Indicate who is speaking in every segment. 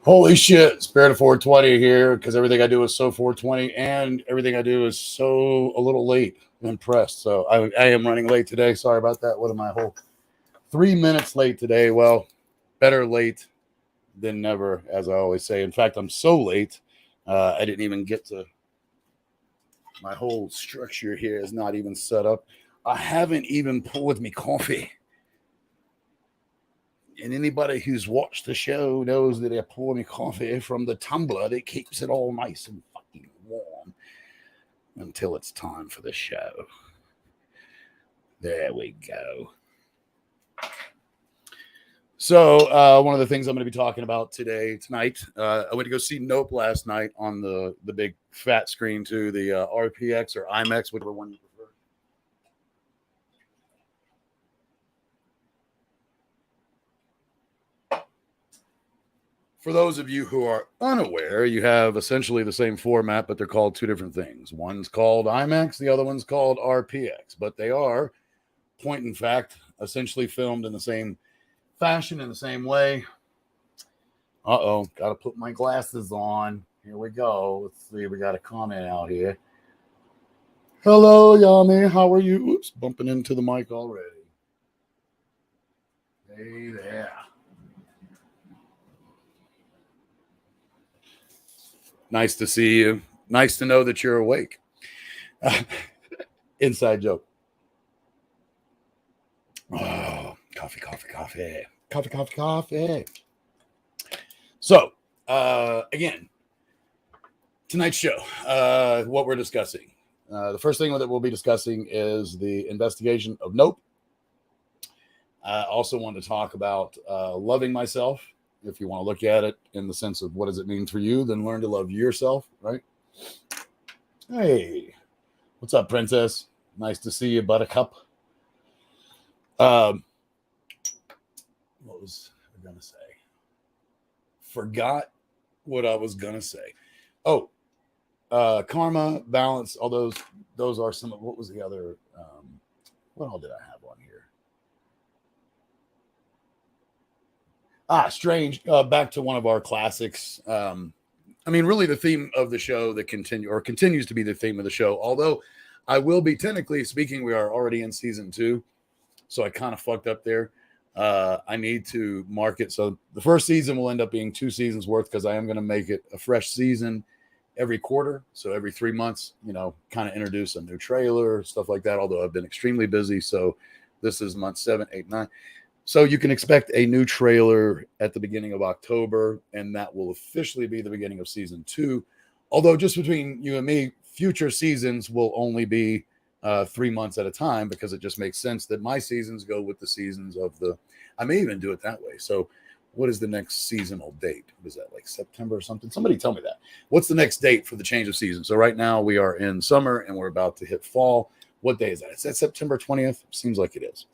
Speaker 1: Holy shit, Spirit of 420 here because everything I do is so 420 and everything I do is so a little late. I'm impressed. So I am running late today. Sorry about that. What am I, whole 3 minutes late today? Well, better late than never, as I always say. In fact, I'm so late, I didn't even get to my whole structure here is not even set up. I haven't even poured me coffee. And anybody who's watched the show knows that I pour me coffee from the tumbler that keeps it all nice and fucking warm until it's time for the show. There we go. So one of the things I'm going to be talking about tonight, I went to go see Nope last night on the big fat screen too, the RPX or IMAX, whichever one you prefer. For those of you who are unaware, you have essentially the same format, but they're called two different things. One's called IMAX, the other one's called RPX, but they are, point in fact, essentially filmed in the same fashion, in the same way. Uh-oh, got to put my glasses on. Here we go. Let's see, we got a comment out here. Hello, Yami. How are you? Oops, bumping into the mic already. Hey there. Nice to see you. Nice to know that you're awake. Inside joke. Oh, coffee. So, again, tonight's show, what we're discussing. The first thing that we'll be discussing is the investigation of Nope. I also want to talk about loving myself. If you want to look at it in the sense of what does it mean for you, then learn to love yourself, right? Hey, what's up, princess? Nice to see you, buttercup. What was I going to say? Forgot what I was going to say. Oh, karma, balance, all those are some of, what was the other, what all did I have on here? Strange. Back to one of our classics. I mean, really the theme of the show that continues to be the theme of the show. Although I will be technically speaking, we are already in season 2. So I kind of fucked up there. I need to mark it. So the first season will end up being 2 seasons worth because I am going to make it a fresh season every quarter. So every 3 months, kind of introduce a new trailer, stuff like that. Although I've been extremely busy. So this is month 7, 8, 9. So you can expect a new trailer at the beginning of October, and that will officially be the beginning of season 2. Although just between you and me, future seasons will only be 3 months at a time because it just makes sense that my seasons go with the seasons of the. I may even do it that way. So what is the next seasonal date? Is that like September or something? Somebody tell me that. What's the next date for the change of season? So right now we are in summer and we're about to hit fall. What day is that? Is that September 20th? Seems like it is.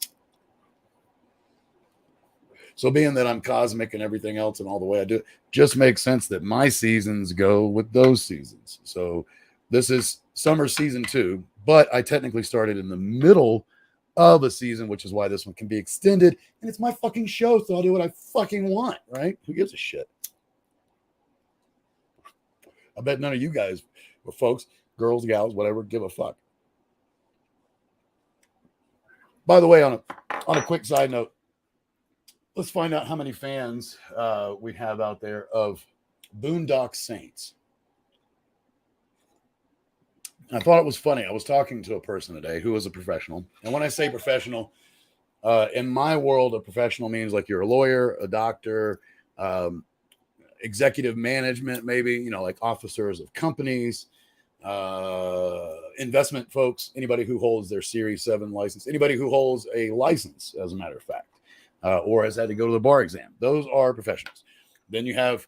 Speaker 1: So being that I'm cosmic and everything else and all the way I do it, just makes sense that my seasons go with those seasons. So this is summer season 2, but I technically started in the middle of a season, which is why this one can be extended. And it's my fucking show, so I'll do what I fucking want, right? Who gives a shit? I bet none of you guys or folks, girls, gals, whatever, give a fuck. By the way, on a quick side note, let's find out how many fans we have out there of Boondock Saints. I thought it was funny. I was talking to a person today who was a professional. And when I say professional, in my world, a professional means like you're a lawyer, a doctor, executive management, maybe, like officers of companies, investment folks, anybody who holds their Series 7 license, anybody who holds a license, as a matter of fact. Or has had to go to the bar exam. Those are professionals. Then you have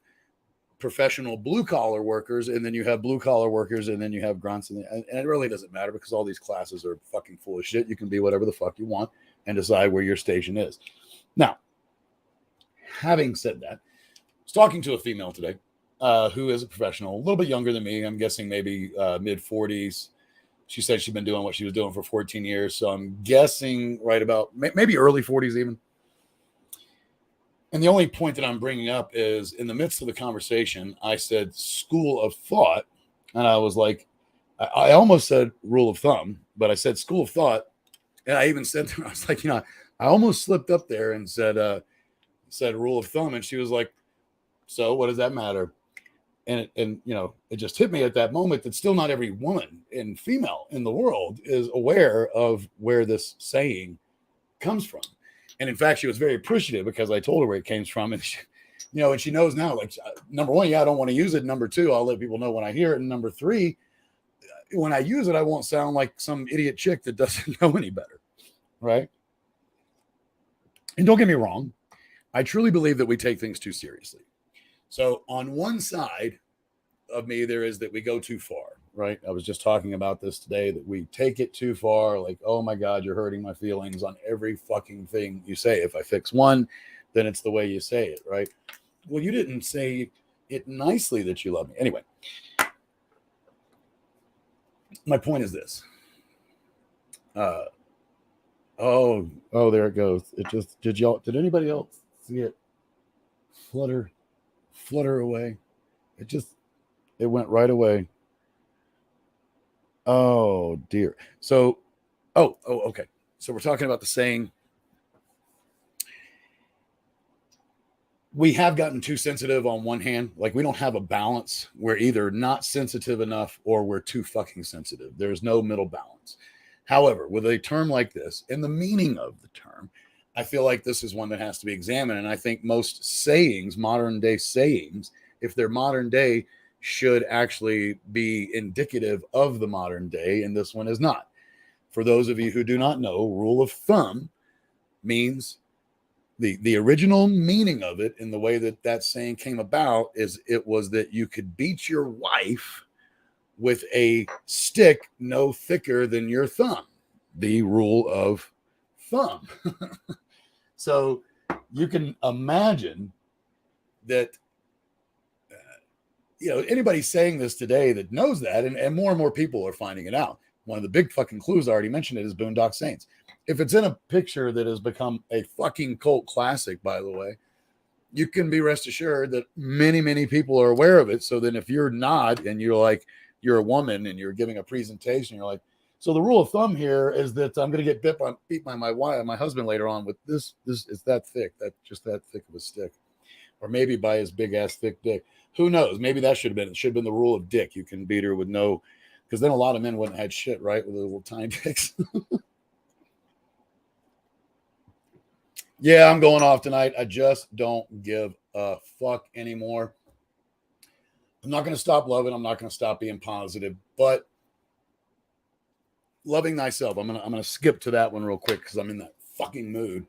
Speaker 1: professional blue-collar workers, and then you have blue-collar workers, and then you have grunts. And it really doesn't matter because all these classes are fucking full of shit. You can be whatever the fuck you want and decide where your station is. Now, having said that, I was talking to a female today who is a professional, a little bit younger than me. I'm guessing maybe mid-40s. She said she'd been doing what she was doing for 14 years. So I'm guessing right about maybe early 40s even. And the only point that I'm bringing up is in the midst of the conversation, I said school of thought. And I was like, I almost said rule of thumb, but I said school of thought. And I even said to her, I was like, I almost slipped up there and said rule of thumb. And she was like, so what does that matter? And it just hit me at that moment that still not every woman and female in the world is aware of where this saying comes from. And in fact, she was very appreciative because I told her where it came from. And she, and she knows now, like, number one, I don't want to use it. Number two, I'll let people know when I hear it. And number three, when I use it, I won't sound like some idiot chick that doesn't know any better. Right. And don't get me wrong. I truly believe that we take things too seriously. So on one side of me, there is that we go too far, right? I was just talking about this today, that we take it too far. Like, oh my God, you're hurting my feelings on every fucking thing you say. If I fix one, then it's the way you say it, right? Well, you didn't say it nicely that you love me. Anyway, my point is this. Oh, there it goes. It just, did anybody else see it flutter away? It went right away. Oh dear. So, okay. So we're talking about the saying, we have gotten too sensitive on one hand. Like, we don't have a balance. We're either not sensitive enough or we're too fucking sensitive. There's no middle balance. However, with a term like this and the meaning of the term, I feel like this is one that has to be examined. And I think most sayings, modern day sayings, if they're modern day, should actually be indicative of the modern day. And this one is not. For those of you who do not know, rule of thumb means the original meaning of it, and the way that saying came about, is it was that you could beat your wife with a stick no thicker than your thumb. The rule of thumb. So you can imagine that, anybody saying this today that knows that, and more and more people are finding it out. One of the big fucking clues, I already mentioned it, is Boondock Saints. If it's in a picture that has become a fucking cult classic, by the way, you can be rest assured that many, many people are aware of it. So then if you're not, and you're a woman and you're giving a presentation, you're like, so the rule of thumb here is that I'm going to get beat by my husband later on with this is that thick, that thick of a stick, or maybe by his big ass thick dick. Who knows? Maybe that should have been the rule of dick. You can beat her with no, because then a lot of men wouldn't have had shit, right? With the little tiny dicks. Yeah, I'm going off tonight. I just don't give a fuck anymore. I'm not going to stop loving. I'm not going to stop being positive, but loving thyself. I'm going to skip to that one real quick because I'm in that fucking mood.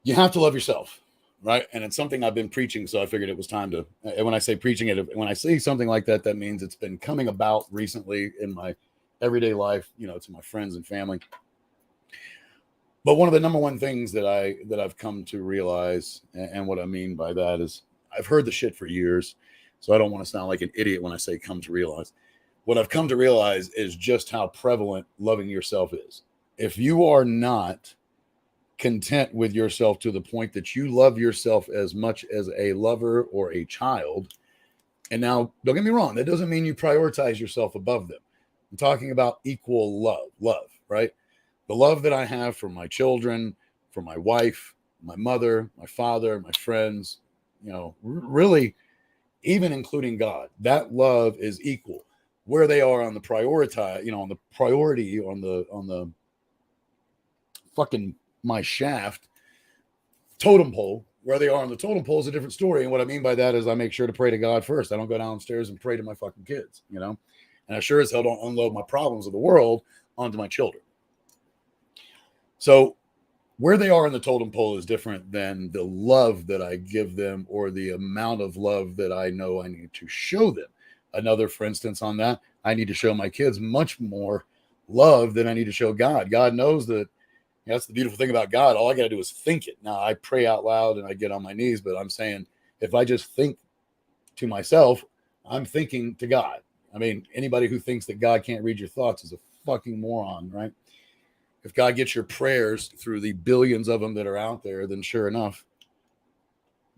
Speaker 1: You have to love yourself, right? And it's something I've been preaching, so I figured it was time to. And when I say preaching it, when I say something like that, that means it's been coming about recently in my everyday life, to my friends and family. But one of the number one things that I've come to realize, and what I mean by that is, I've heard the shit for years, so I don't want to sound like an idiot when I say come to realize. What I've come to realize is just how prevalent loving yourself is. If you are not content with yourself to the point that you love yourself as much as a lover or a child, and now don't get me wrong, that doesn't mean you prioritize yourself above them. I'm talking about equal love, right? The love that I have for my children, for my wife, my mother, my father, my friends, really, even including God, that love is equal. Where they are on the on the priority, on the fucking my shaft totem pole, where they are on the totem pole is a different story. And what I mean by that is I make sure to pray to God first. I don't go downstairs and pray to my fucking kids, and I sure as hell don't unload my problems of the world onto my children. So where they are in the totem pole is different than the love that I give them, or the amount of love that I know I need to show them. Another, for instance, on that, I need to show my kids much more love than I need to show God. God knows that. That's the beautiful thing about God. All I got to do is think it. Now, I pray out loud and I get on my knees, but I'm saying, if I just think to myself, I'm thinking to God. I mean, anybody who thinks that God can't read your thoughts is a fucking moron, right? If God gets your prayers through the billions of them that are out there, then sure enough,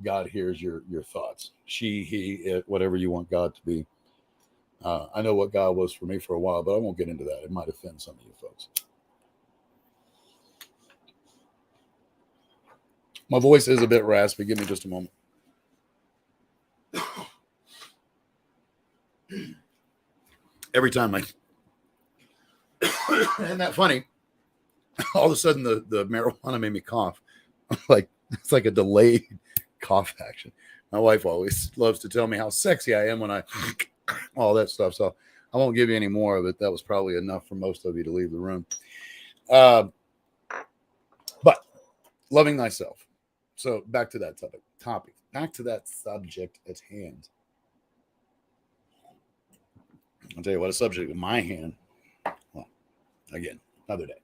Speaker 1: God hears your thoughts. She, he, it, whatever you want God to be. I know what God was for me for a while, but I won't get into that. It might offend some of you folks. My voice is a bit raspy. Give me just a moment. Every time isn't that funny? All of a sudden, the marijuana made me cough. Like, it's like a delayed cough action. My wife always loves to tell me how sexy I am when I all that stuff. So I won't give you any more of it. That was probably enough for most of you to leave the room. But loving thyself. So back to that topic. Back to that subject at hand. I'll tell you what, a subject in my hand. Well, again, another day.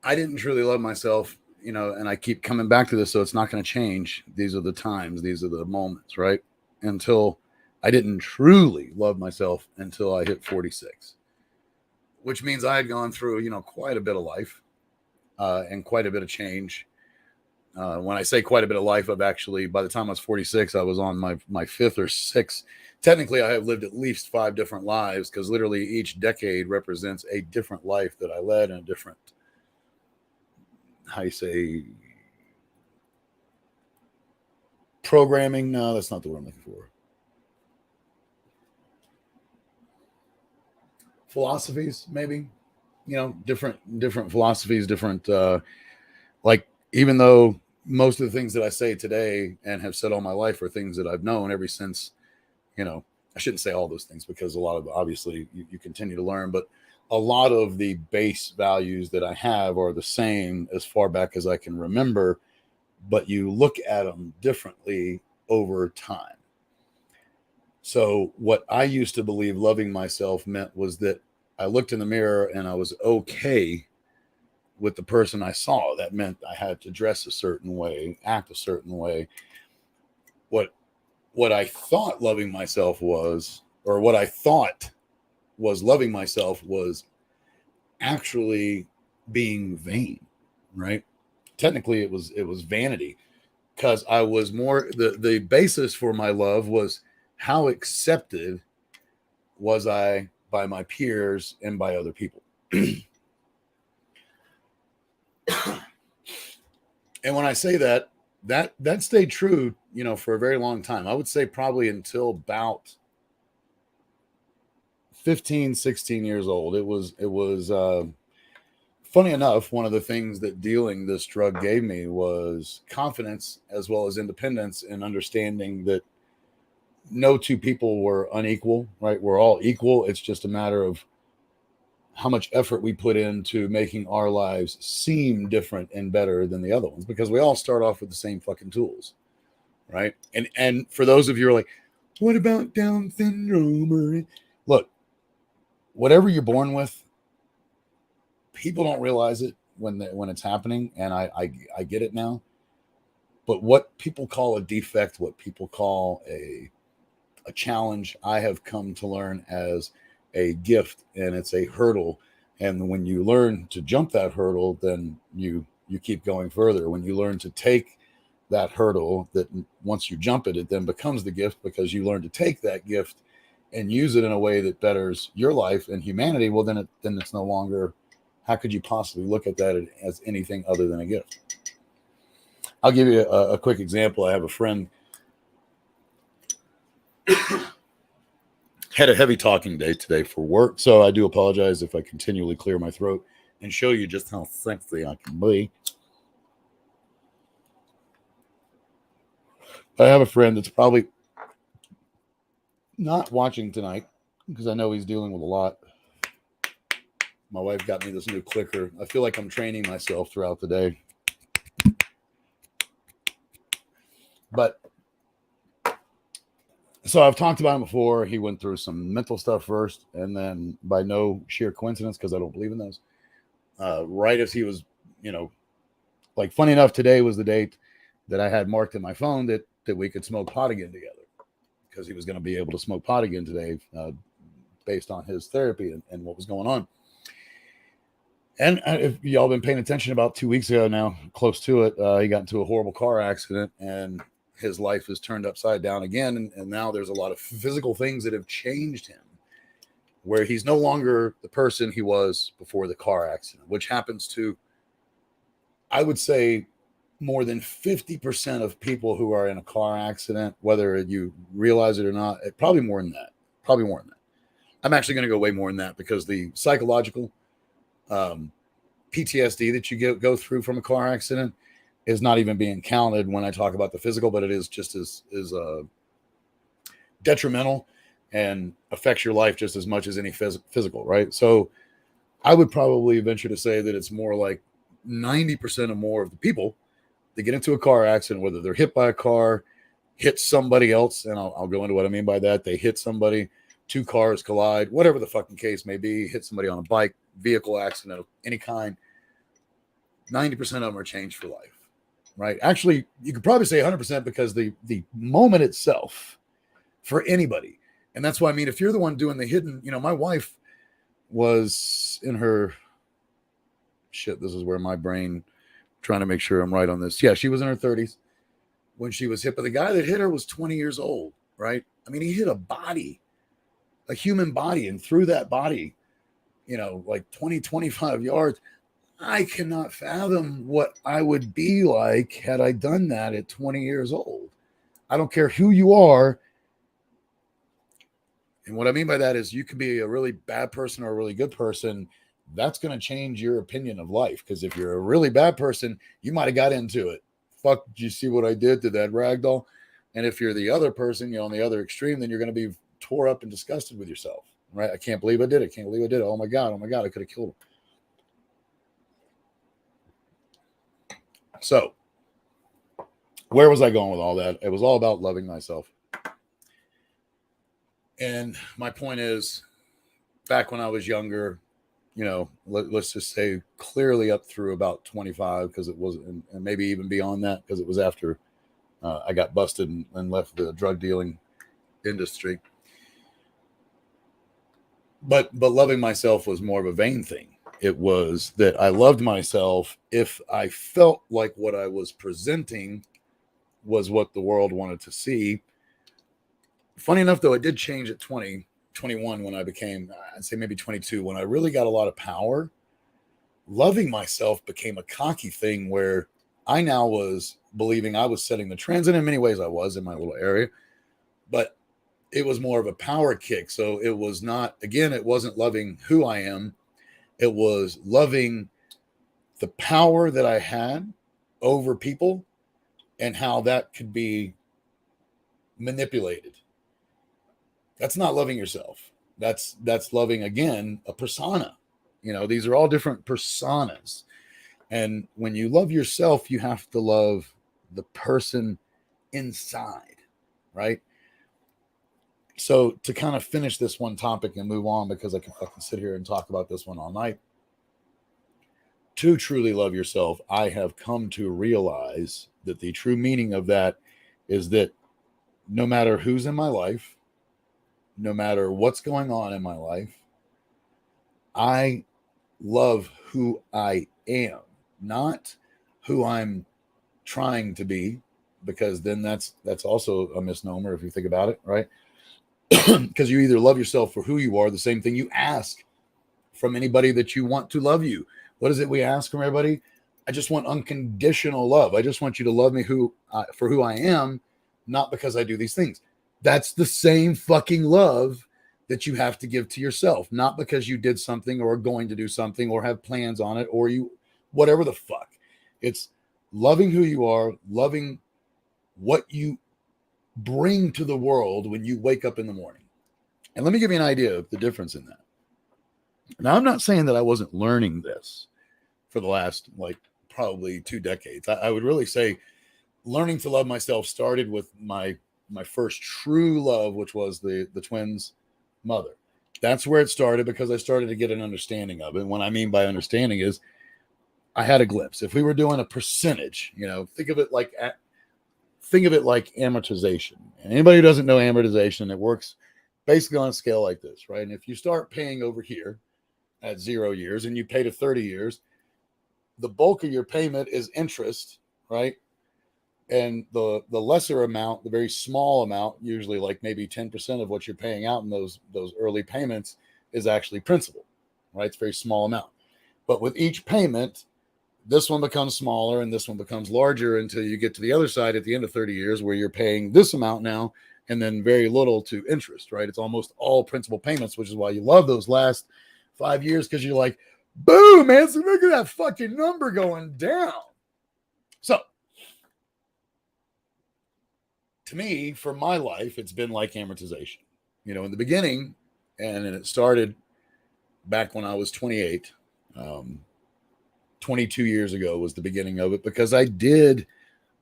Speaker 1: I didn't truly love myself, and I keep coming back to this, so it's not going to change. These are the times, these are the moments, right? Until I didn't truly love myself until I hit 46, which means I had gone through, quite a bit of life and quite a bit of change. When I say quite a bit of life, I've actually, by the time I was 46, I was on my fifth or sixth. Technically, I have lived at least 5 different lives because literally each decade represents a different life that I led and a different, how you say, programming. No, that's not the word I'm looking for. Philosophies, maybe, different philosophies, different, like, even though most of the things that I say today and have said all my life are things that I've known ever since, I shouldn't say all those things because a lot of, obviously you continue to learn, but a lot of the base values that I have are the same as far back as I can remember, but you look at them differently over time. So what I used to believe loving myself meant was that I looked in the mirror and I was okay with the person I saw. That meant I had to dress a certain way, act a certain way. What I thought loving myself was, or what I thought was loving myself, was actually being vain, right? Technically it was vanity, because I was more, the basis for my love was how accepted was I by my peers and by other people. And when I say that stayed true, for a very long time. I would say probably until about 15, 16 years old. It was funny enough, one of the things that dealing this drug gave me was confidence as well as independence, and understanding that no two people were unequal, right? We're all equal. It's just a matter of how much effort we put into making our lives seem different and better than the other ones, because we all start off with the same fucking tools, right? And for those of you who are like, what about Down syndrome? Look, whatever you're born with, people don't realize it when it's happening, and I get it now. But what people call a defect, what people call a challenge, I have come to learn as a gift, and it's a hurdle. And when you learn to jump that hurdle, then you keep going further. When you learn to take that hurdle, that once you jump it then becomes the gift, because you learn to take that gift and use it in a way that betters your life and humanity. Well, then it's no longer, how could you possibly look at that as anything other than a gift? I'll give you a quick example. I have a friend had a heavy talking day today for work, so I do apologize if I continually clear my throat and show you just how sexy I can be. I have a friend that's probably not watching tonight because I know he's dealing with a lot. My wife got me this new clicker. I feel like I'm training myself throughout the day. But so I've talked about him before. He went through some mental stuff first, and then by no sheer coincidence, because I don't believe in those, right as he was, like, funny enough, today was the date that I had marked in my phone that we could smoke pot again together, because he was going to be able to smoke pot again today, based on his therapy and what was going on. And if y'all been paying attention, about 2 weeks ago now, close to it, he got into a horrible car accident and his life is turned upside down again. And now there's a lot of physical things that have changed him, where he's no longer the person he was before the car accident, which happens to, I would say, more than 50% of people who are in a car accident, whether you realize it or not. Probably more than that. Probably more than that. I'm actually going to go way more than that, because the psychological PTSD that you go through from a car accident is not even being counted when I talk about the physical, but it is just as detrimental and affects your life just as much as any physical, right? So I would probably venture to say that it's more like 90% or more of the people that get into a car accident, whether they're hit by a car, hit somebody else, and I'll go into what I mean by that. They hit somebody, two cars collide, whatever the fucking case may be, hit somebody on a bike, vehicle accident of any kind. 90% of them are changed for life, right? Actually, you could probably say 100%, because the moment itself for anybody, and that's why, I mean, if you're the one doing the hidden, my wife was in her shit. This is where my brain trying to make sure I'm right on this. Yeah, she was in her 30s when she was hit, but the guy that hit her was 20 years old, right? I mean, he hit a human body, and through that body, like 20, 25 yards. I cannot fathom what I would be like had I done that at 20 years old. I don't care who you are. And what I mean by that is, you could be a really bad person or a really good person. That's going to change your opinion of life. Because if you're a really bad person, you might have got into it. Fuck, did you see what I did to that ragdoll? And if you're the other person, on the other extreme, then you're going to be tore up and disgusted with yourself, right? I can't believe I did it. Can't believe I did it. Oh my God, I could have killed him. So, where was I going with all that? It was all about loving myself. And my point is, back when I was younger, let's just say clearly up through about 25, because it was, and maybe even beyond that, because it was after I got busted and left the drug dealing industry. But loving myself was more of a vain thing. It was that I loved myself if I felt like what I was presenting was what the world wanted to see. Funny enough, though, it did change at 20, 21 when I became, I'd say maybe 22, when I really got a lot of power. Loving myself became a cocky thing, where I now was believing I was setting the trends, and in many ways I was in my little area, but it was more of a power kick. So it was not, again, it wasn't loving who I am. It was loving the power that I had over people and how that could be manipulated. That's not loving yourself. That's loving, again, a persona. These are all different personas. And when you love yourself, you have to love the person inside, right? So to kind of finish this one topic and move on, because I can fucking sit here and talk about this one all night. To truly love yourself, I have come to realize that the true meaning of that is that no matter who's in my life, no matter what's going on in my life, I love who I am, not who I'm trying to be, because then that's also a misnomer if you think about it, right? Because you either love yourself for who you are, the same thing you ask from anybody that you want to love you. What is it we ask from everybody? I just want unconditional love. I just want you to love me for who I am, not because I do these things. That's the same fucking love that you have to give to yourself, not because you did something or are going to do something or have plans on it or you, whatever the fuck. It's loving who you are, loving what you bring to the world when you wake up in the morning. And let me give you an idea of the difference in that. Now, I'm not saying that I wasn't learning this for the last, probably 2 decades. I would really say learning to love myself started with my first true love, which was the twins' mother. That's where it started, because I started to get an understanding of it. And what I mean by understanding is I had a glimpse. If we were doing a percentage, think of it like amortization. And anybody who doesn't know amortization, it works basically on a scale like this, right? And if you start paying over here, at 0 years and you pay to 30 years, the bulk of your payment is interest, right? And the lesser amount, the very small amount, usually like maybe 10% of what you're paying out in those early payments is actually principal, right? It's a very small amount. But with each payment, this one becomes smaller and this one becomes larger until you get to the other side at the end of 30 years where you're paying this amount now and then very little to interest, right? It's almost all principal payments, which is why you love those last 5 years, because you're like, boom, man, so look at that fucking number going down. So to me, for my life, it's been like amortization. You know, in the beginning, and it started back when I was 28, 22 years ago was the beginning of it, because I did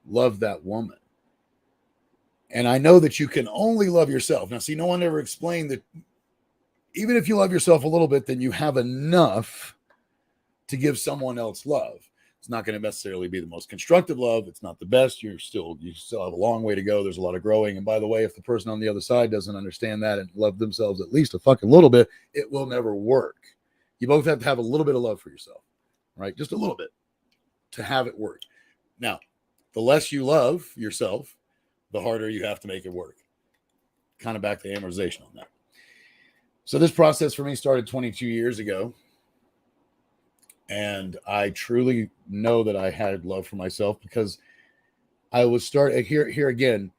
Speaker 1: love that woman. And I know that you can only love yourself. Now, see, no one ever explained that even if you love yourself a little bit, then you have enough to give someone else love. It's not going to necessarily be the most constructive love. It's not the best. You still have a long way to go. There's a lot of growing. And by the way, if the person on the other side doesn't understand that and love themselves at least a fucking little bit, it will never work. You both have to have a little bit of love for yourself, right? Just a little bit to have it work. Now, the less you love yourself, the harder you have to make it work. Kind of back to amortization on that. So this process for me started 22 years ago. And I truly know that I had love for myself, because I would start here again,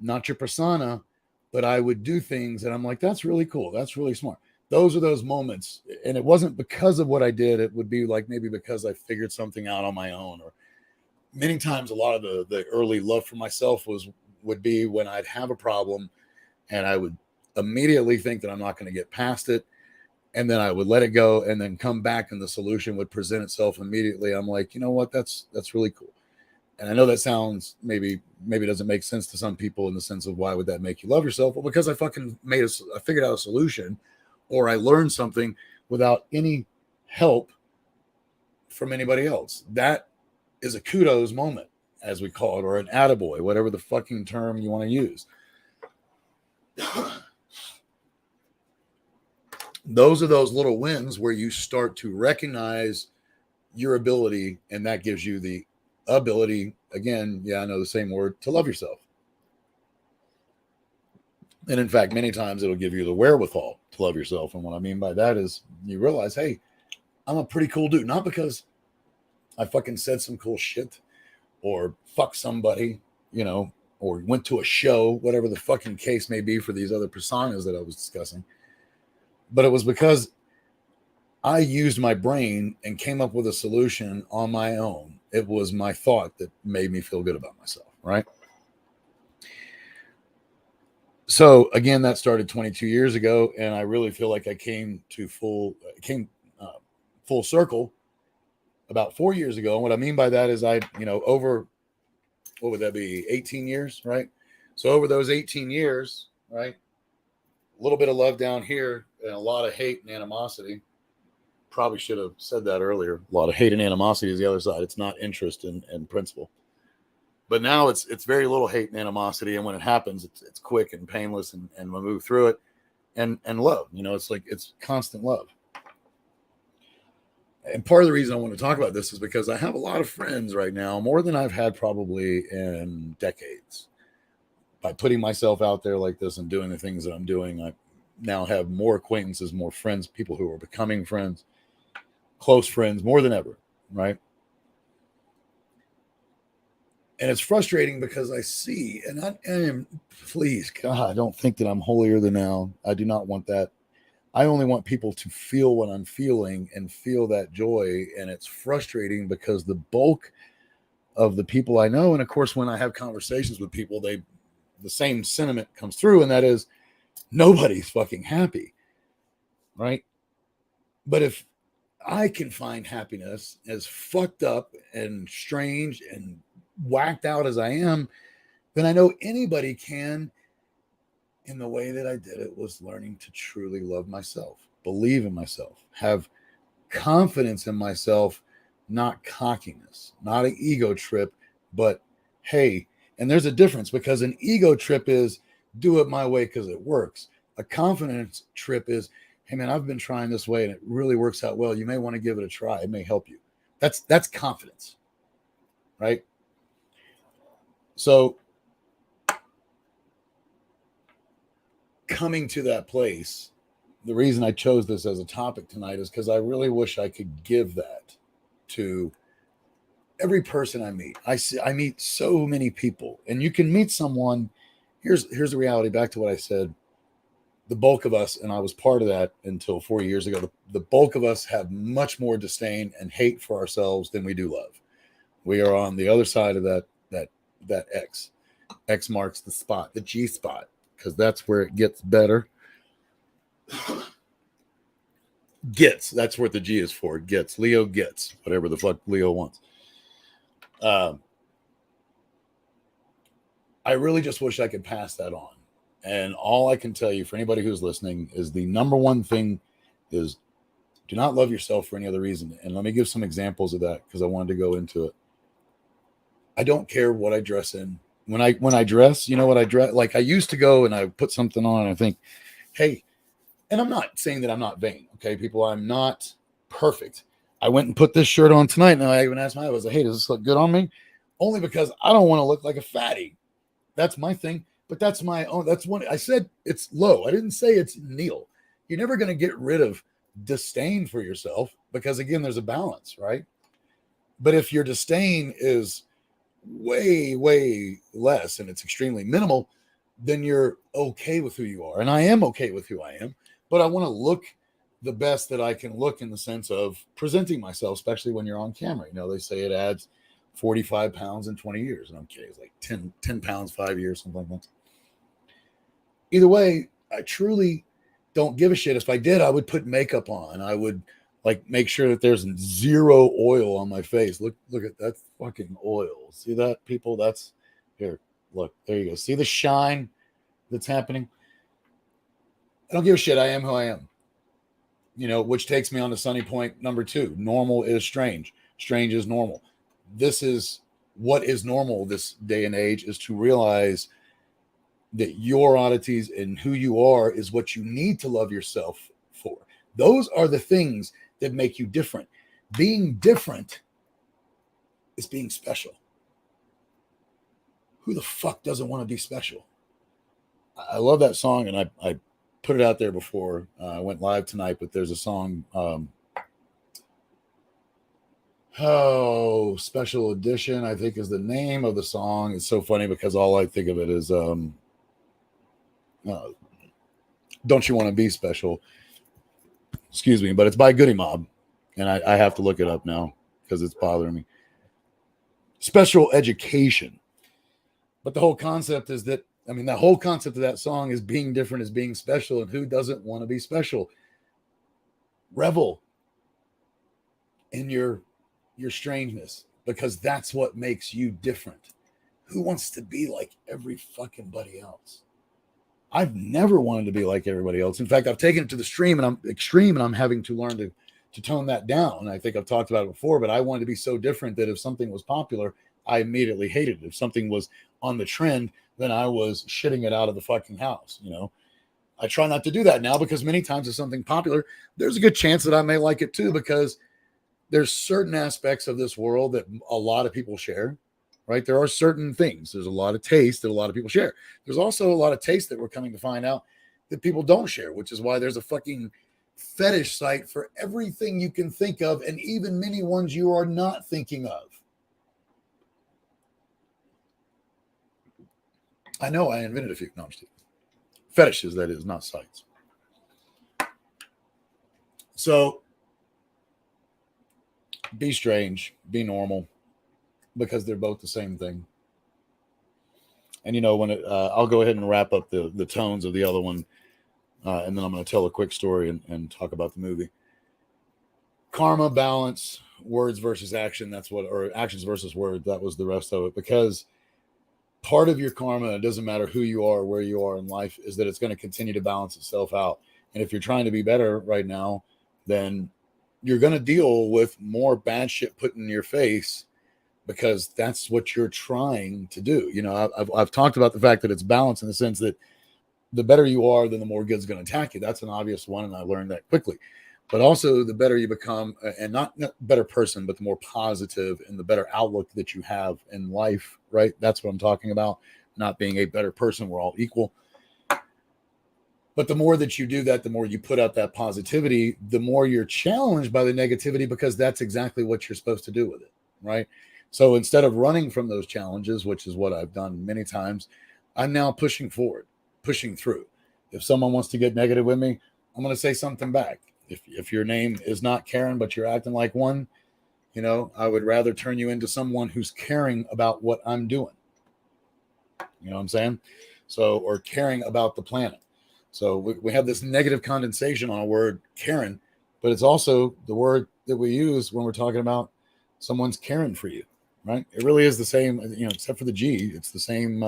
Speaker 1: not your persona, but I would do things and I'm like, that's really cool. That's really smart. Those are those moments. And it wasn't because of what I did. It would be like maybe because I figured something out on my own. Or many times, a lot of the early love for myself would be when I'd have a problem and I would immediately think that I'm not going to get past it. And then I would let it go and then come back and the solution would present itself immediately. I'm like, you know what? That's really cool. And I know that sounds maybe doesn't make sense to some people in the sense of why would that make you love yourself? Well, because I fucking I figured out a solution, or I learned something without any help from anybody else. That is a kudos moment, as we call it, or an attaboy, whatever the fucking term you want to use. Those are those little wins where you start to recognize your ability, and that gives you the ability, again, I know the same word, to love yourself. And in fact, many times it'll give you the wherewithal to love yourself. And what I mean by that is you realize, hey, I'm a pretty cool dude. Not because I fucking said some cool shit or fucked somebody, or went to a show, whatever the fucking case may be for these other personas that I was discussing. But it was because I used my brain and came up with a solution on my own. It was my thought that made me feel good about myself, right? So again, that started 22 years ago, and I really feel like I came full circle about 4 years ago. And what I mean by that is over, what would that be, 18 years, right? So over those 18 years, right, a little bit of love down here and a lot of hate and animosity. Probably should have said that earlier. A lot of hate and animosity is the other side. It's not interest and principle. But now it's very little hate and animosity. And when it happens, it's quick and painless, and we move through it. And love, it's like, it's constant love. And part of the reason I want to talk about this is because I have a lot of friends right now, more than I've had probably in decades. By putting myself out there like this and doing the things that I'm doing, I now have more acquaintances, more friends, people who are becoming friends, close friends, more than ever, right? And it's frustrating because I see, and please, God, I don't think that I'm holier than thou. I do not want that. I only want people to feel what I'm feeling and feel that joy. And it's frustrating because the bulk of the people I know, and of course, when I have conversations with people, the same sentiment comes through, and that is nobody's fucking happy, right? But if I can find happiness, as fucked up and strange and whacked out as I am, then I know anybody can. In the way that I did it was learning to truly love myself, believe in myself, have confidence in myself, not cockiness, not an ego trip, but hey, and there's a difference, because an ego trip is do it my way because it works. A confidence trip is, hey man, I've been trying this way and it really works out well. You may want to give it a try. It may help you. That's confidence, right? So coming to that place, the reason I chose this as a topic tonight is because I really wish I could give that to every person I meet. I meet so many people, and you can meet someone. Here's the reality. Back to what I said. The bulk of us, and I was part of that until 4 years ago. The bulk of us have much more disdain and hate for ourselves than we do love. We are on the other side of that X. X marks the spot, the G spot, because that's where it gets better. Gets. That's what the G is for. Gets. Leo gets whatever the fuck Leo wants. I really just wish I could pass that on. And all I can tell you for anybody who's listening is the number one thing is do not love yourself for any other reason. And let me give some examples of that because I wanted to go into it. I don't care what I dress in. When I dress, you know what I dress like. I used to go and I put something on and I think, hey, and I'm not saying that I'm not vain. Okay, people, I'm not perfect. I went and put this shirt on tonight, and I even asked my wife, I was like, hey, does this look good on me? Only because I don't want to look like a fatty. That's my thing. But that's my own. That's one. I said it's low. I didn't say it's Neil. You're never going to get rid of disdain for yourself because, again, there's a balance, right? But if your disdain is way, way less and it's extremely minimal, then you're okay with who you are. And I am okay with who I am, but I want to look the best that I can look in the sense of presenting myself, especially when you're on camera. You know, they say it adds 45 pounds in 20 years. And I'm kidding. It's like 10 pounds, 5 years, something like that. Either way, I truly don't give a shit. If I did, I would put makeup on. I would like make sure that there's zero oil on my face. Look at that fucking oil. See that, people? That's here. Look, there you go. See the shine that's happening? I don't give a shit. I am who I am. You know, which takes me on to sunny point number 2. Normal is strange. Strange is normal. This is what is normal this day and age, is to realize that your oddities and who you are is what you need to love yourself for. Those are the things that make you different. Being different is being special. Who the fuck doesn't want to be special? I love that song, and I put it out there before I went live tonight, but there's a song, Special Edition, I think is the name of the song. It's so funny because all I think of it is Don't You Want to Be Special? Excuse me, but it's by Goody Mob, and I have to look it up now because it's bothering me. Special education. But the whole concept is that, I mean, the whole concept of that song is being different is being special, and who doesn't want to be special? Revel in your strangeness, because that's what makes you different. Who wants to be like every fucking buddy else? I've never wanted to be like everybody else. In fact, I've taken it to the extreme, and I'm having to learn to tone that down. And I think I've talked about it before, but I wanted to be so different that if something was popular, I immediately hated it. If something was on the trend, then I was shitting it out of the fucking house. You know, I try not to do that now because many times if something popular, there's a good chance that I may like it too, because there's certain aspects of this world that a lot of people share, right? There are certain things. There's a lot of taste that a lot of people share. There's also a lot of taste that we're coming to find out that people don't share, which is why there's a fucking fetish site for everything you can think of, and even many ones you are not thinking of. I know I invented a few. No, I'm just kidding. Fetishes, that is, not sites. So be strange, be normal, because they're both the same thing. And you know, when I'll go ahead and wrap up the tones of the other one, and then I'm going to tell a quick story and talk about the movie. Karma, balance, words versus action. That's what, or actions versus words. That was the rest of it. Because part of your karma, it doesn't matter who you are, where you are in life, is that it's going to continue to balance itself out. And if you're trying to be better right now, then you're going to deal with more bad shit put in your face, because that's what you're trying to do. You know, I've talked about the fact that it's balance in the sense that the better you are, then the more good's going to attack you. That's an obvious one, and I learned that quickly. But also, the better you become, and not better person, but the more positive and the better outlook that you have in life, right? That's what I'm talking about. Not being a better person. We're all equal. But the more that you do that, the more you put out that positivity, the more you're challenged by the negativity, because that's exactly what you're supposed to do with it, right? So instead of running from those challenges, which is what I've done many times, I'm now pushing forward, pushing through. If someone wants to get negative with me, I'm going to say something back. If your name is not Karen, but you're acting like one, I would rather turn you into someone who's caring about what I'm doing. You know what I'm saying? So, or caring about the planet. So we have this negative condensation on a word, Karen, but it's also the word that we use when we're talking about someone's caring for you, right? It really is the same, except for the G, it's the same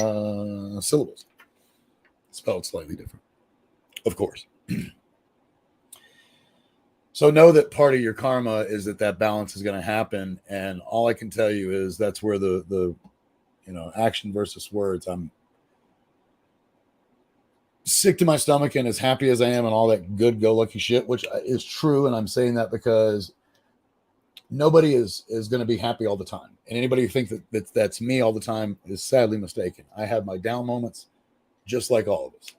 Speaker 1: syllables, spelled slightly different, of course. So know that part of your karma is that balance is going to happen. And all I can tell you is that's where the action versus words, I'm sick to my stomach and as happy as I am and all that good go lucky shit, which is true. And I'm saying that because nobody is going to be happy all the time. And anybody who thinks that's me all the time is sadly mistaken. I have my down moments just like all of us.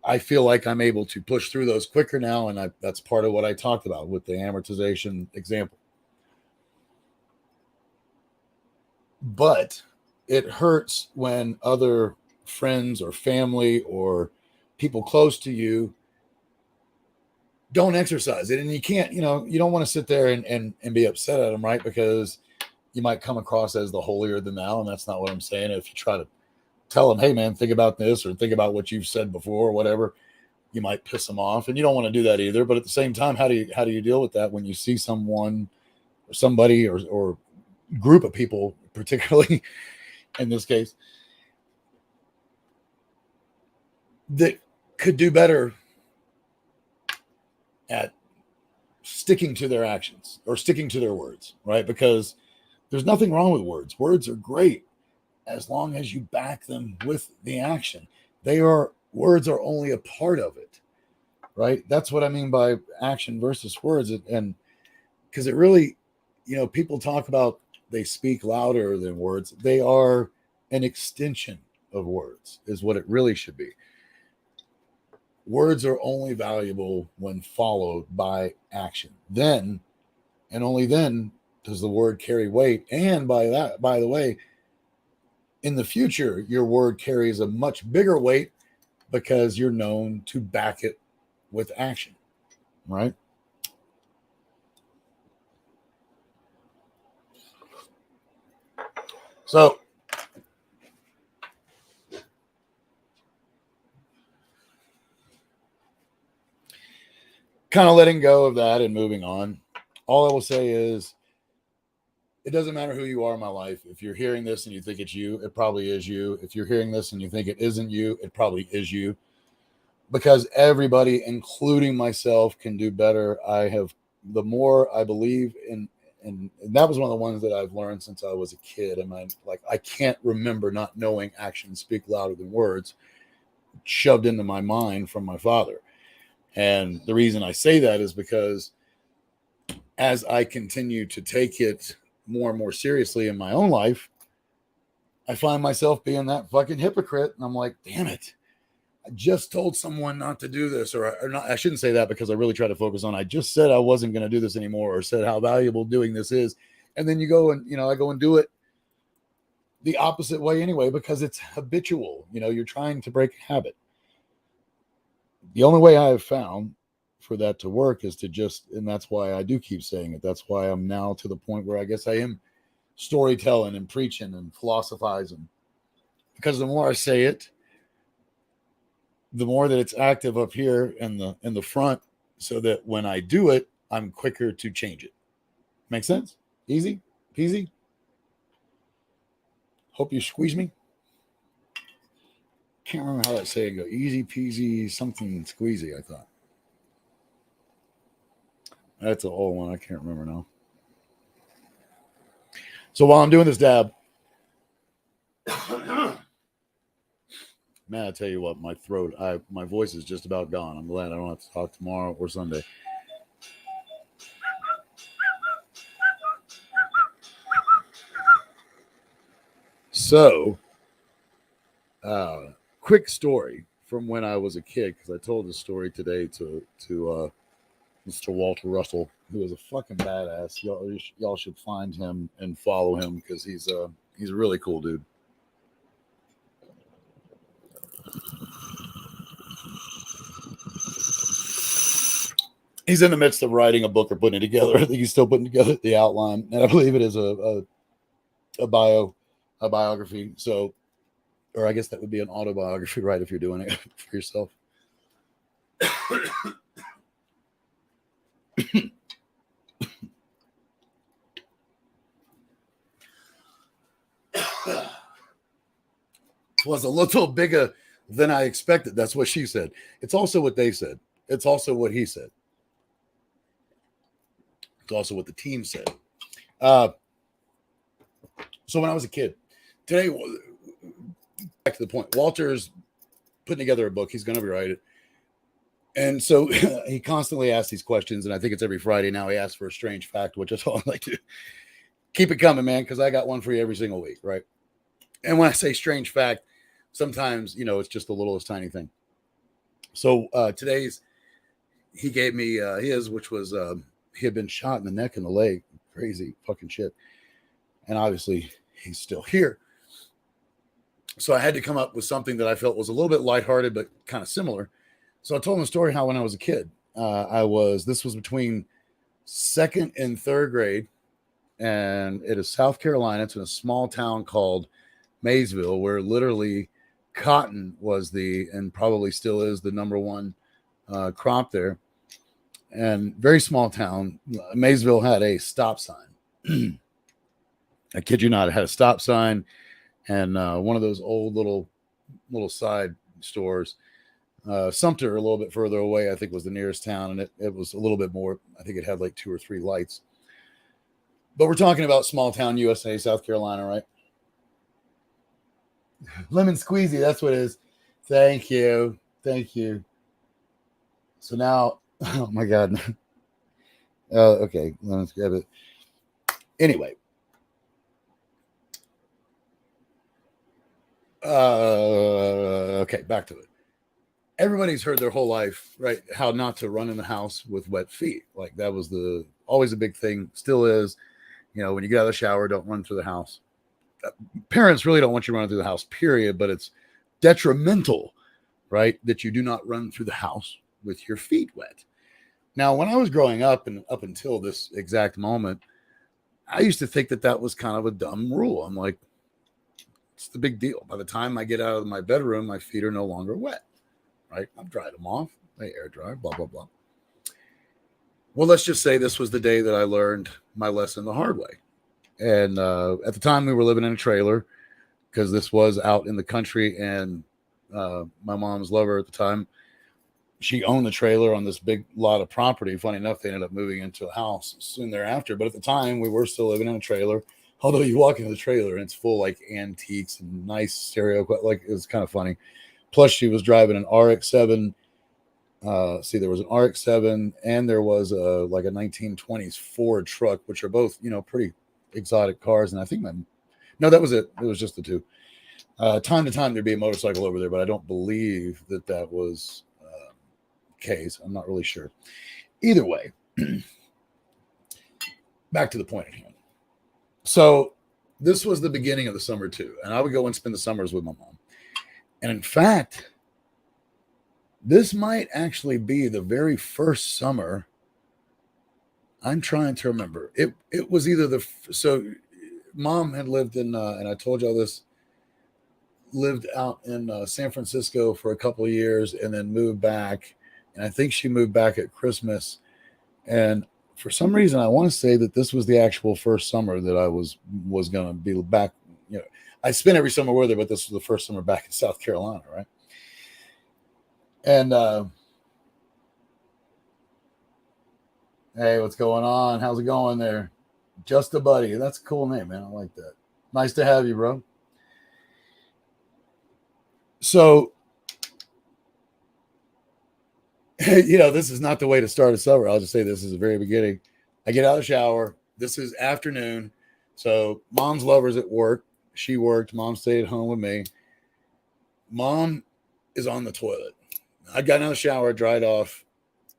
Speaker 1: I feel like I'm able to push through those quicker now. And that's part of what I talked about with the amortization example. But it hurts when other friends or family or people close to you don't exercise it. And you can't, you don't want to sit there and be upset at them, right? Because you might come across as the holier than thou, and that's not what I'm saying. If you try to tell them, hey man, think about this or think about what you've said before or whatever, you might piss them off, and you don't want to do that either. But at the same time, how do you deal with that when you see someone or somebody or group of people, particularly in this case, that could do better at sticking to their actions or sticking to their words, right? Because there's nothing wrong with words. Words are great as long as you back them with the action. Words are only a part of it, right? That's what I mean by action versus words. And because it really, people talk about they speak louder than words. They are an extension of words is what it really should be. Words are only valuable when followed by action. Then, and only then, does the word carry weight. And by the way, in the future, your word carries a much bigger weight because you're known to back it with action, right? So, kind of letting go of that and moving on. All I will say is it doesn't matter who you are in my life. If you're hearing this and you think it's you, it probably is you. If you're hearing this and you think it isn't you, it probably is you. Because everybody, including myself, can do better. The more I believe in, and that was one of the ones that I've learned since I was a kid. I can't remember not knowing actions speak louder than words, shoved into my mind from my father. And the reason I say that is because as I continue to take it more and more seriously in my own life, I find myself being that fucking hypocrite. And I'm like, damn it. I just told someone not to do this, or not. I shouldn't say that because I really try to focus on, I just said I wasn't going to do this anymore, or said how valuable doing this is. And then you go and, I go and do it the opposite way anyway, because it's habitual. You're trying to break a habit. The only way I have found for that to work is to and that's why I do keep saying it. That's why I'm now to the point where I guess I am storytelling and preaching and philosophizing, because the more I say it, the more that it's active up here in the front, so that when I do it, I'm quicker to change it. Make sense? Easy peasy. Hope you squeeze me. Can't remember how that saying go. Easy peasy, something squeezy, I thought. That's an old one. I can't remember now. So while I'm doing this dab, Man, I tell you what, my voice is just about gone. I'm glad I don't have to talk tomorrow or Sunday. So, quick story from when I was a kid, because I told this story today to Mr. Walter Russell, who is a fucking badass. Y'all should find him and follow him because he's a really cool dude. He's in the midst of writing a book or putting it together. I think he's still putting together the outline, and I believe it is a biography. So, or I guess that would be an autobiography, right? If you're doing it for yourself. Was a little bigger than I expected. That's what she said. It's also what they said. It's also what he said. It's also what the team said. So when I was a kid, today, back to the point, Walter's putting together a book. He's going to rewrite it. And so he constantly asks these questions, and I think it's every Friday now. He asks for a strange fact, which is all I like to keep it coming, man, because I got one for you every single week, right? And when I say strange fact, sometimes, it's just the littlest tiny thing. So today's, he gave me his, which was he had been shot in the neck and the leg. Crazy fucking shit. And obviously, he's still here. So I had to come up with something that I felt was a little bit lighthearted, but kind of similar. So I told him a story how when I was a kid, this was between second and third grade, and it is South Carolina. It's in a small town called Maysville, where literally cotton was and probably still is the number one crop there. And very small town. Maysville had a stop sign. I kid you not, it had a stop sign and one of those old little side stores. Sumter, a little bit further away, I think was the nearest town, and it was a little bit more. I think it had like 2 or 3 lights. But we're talking about small town USA, South Carolina, right? Lemon squeezy, that's what it is. Thank you. So now, oh my God. Okay, let's grab it. Anyway. Okay, back to it. Everybody's heard their whole life, right? How not to run in the house with wet feet. Like that was always a big thing. Still is. When you get out of the shower, don't run through the house. Parents really don't want you running through the house, period. But it's detrimental, right? That you do not run through the house with your feet wet. Now, when I was growing up and up until this exact moment, I used to think that was kind of a dumb rule. I'm like, it's the big deal. By the time I get out of my bedroom, my feet are no longer wet, right? I've dried them off. They air dry, blah, blah, blah. Well, let's just say this was the day that I learned my lesson the hard way. And at the time, we were living in a trailer because this was out in the country. And my mom's lover at the time, she owned the trailer on this big lot of property. Funny enough, they ended up moving into a house soon thereafter. But at the time, we were still living in a trailer. Although you walk into the trailer and it's full like antiques and nice stereo, like it was kind of funny. Plus, she was driving an RX-7. There was an RX-7 and there was like a 1920s Ford truck, which are both, pretty exotic cars. And I think that was it. It was just the two. Time to time, there'd be a motorcycle over there, but I don't believe that was case. I'm not really sure. Either way, back to the point at hand. So this was the beginning of the summer too. And I would go and spend the summers with my mom. And in fact, this might actually be the very first summer. I'm trying to remember. It was either so mom had lived in, and I told y'all this, lived out in San Francisco for a couple of years and then moved back. And I think she moved back at Christmas. And for some reason, I want to say that this was the actual first summer that I was going to be back. I spent every summer with her, but this was the first summer back in South Carolina, right? And hey, what's going on? How's it going there? Just a buddy. That's a cool name, man. I like that. Nice to have you, bro. So This is not the way to start a summer. I'll just say this is the very beginning. I get out of the shower. This is afternoon. So mom's lover's at work. She worked. Mom stayed at home with me. Mom is on the toilet. I got out of the shower, dried off,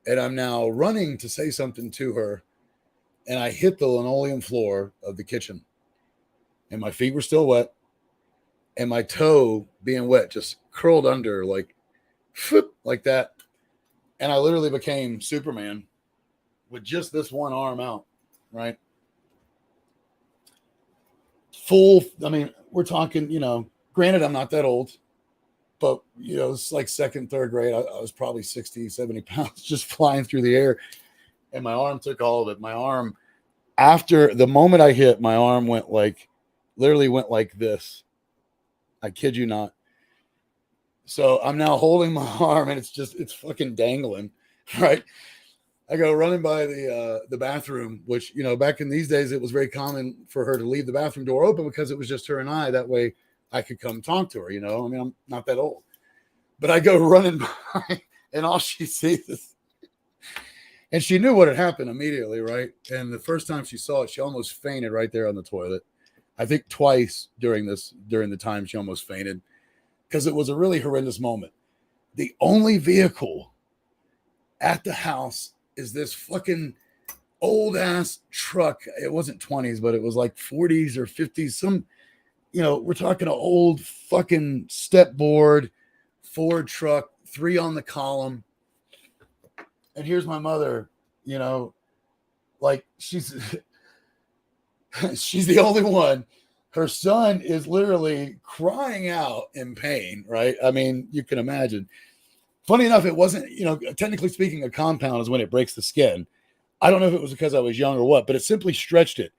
Speaker 1: and I'm now running to say something to her. And I hit the linoleum floor of the kitchen. And my feet were still wet. And my toe, being wet, just curled under like that. And I literally became Superman with just this one arm out, right? We're talking, granted, I'm not that old, but, it's like second, third grade. I was probably 60, 70 pounds just flying through the air. And my arm took all of it. My arm, after the moment I hit, my arm literally went like this. I kid you not. So I'm now holding my arm and it's fucking dangling, right? I go running by the bathroom, which, back in these days, it was very common for her to leave the bathroom door open because it was just her and I. That way I could come talk to her, I'm not that old. But I go running by and all she sees is, and she knew what had happened immediately, right? And the first time she saw it, she almost fainted right there on the toilet. I think twice during the time she almost fainted, because it was a really horrendous moment. The only vehicle at the house is this fucking old ass truck. It wasn't 20s, but it was like 40s or 50s. We're talking an old fucking step board Ford truck, 3 on the column. And here's my mother, she's she's the only one. Her son is literally crying out in pain, right? I mean, you can imagine. Funny enough, it wasn't, technically speaking, a compound is when it breaks the skin. I don't know if it was because I was young or what, but it simply stretched it.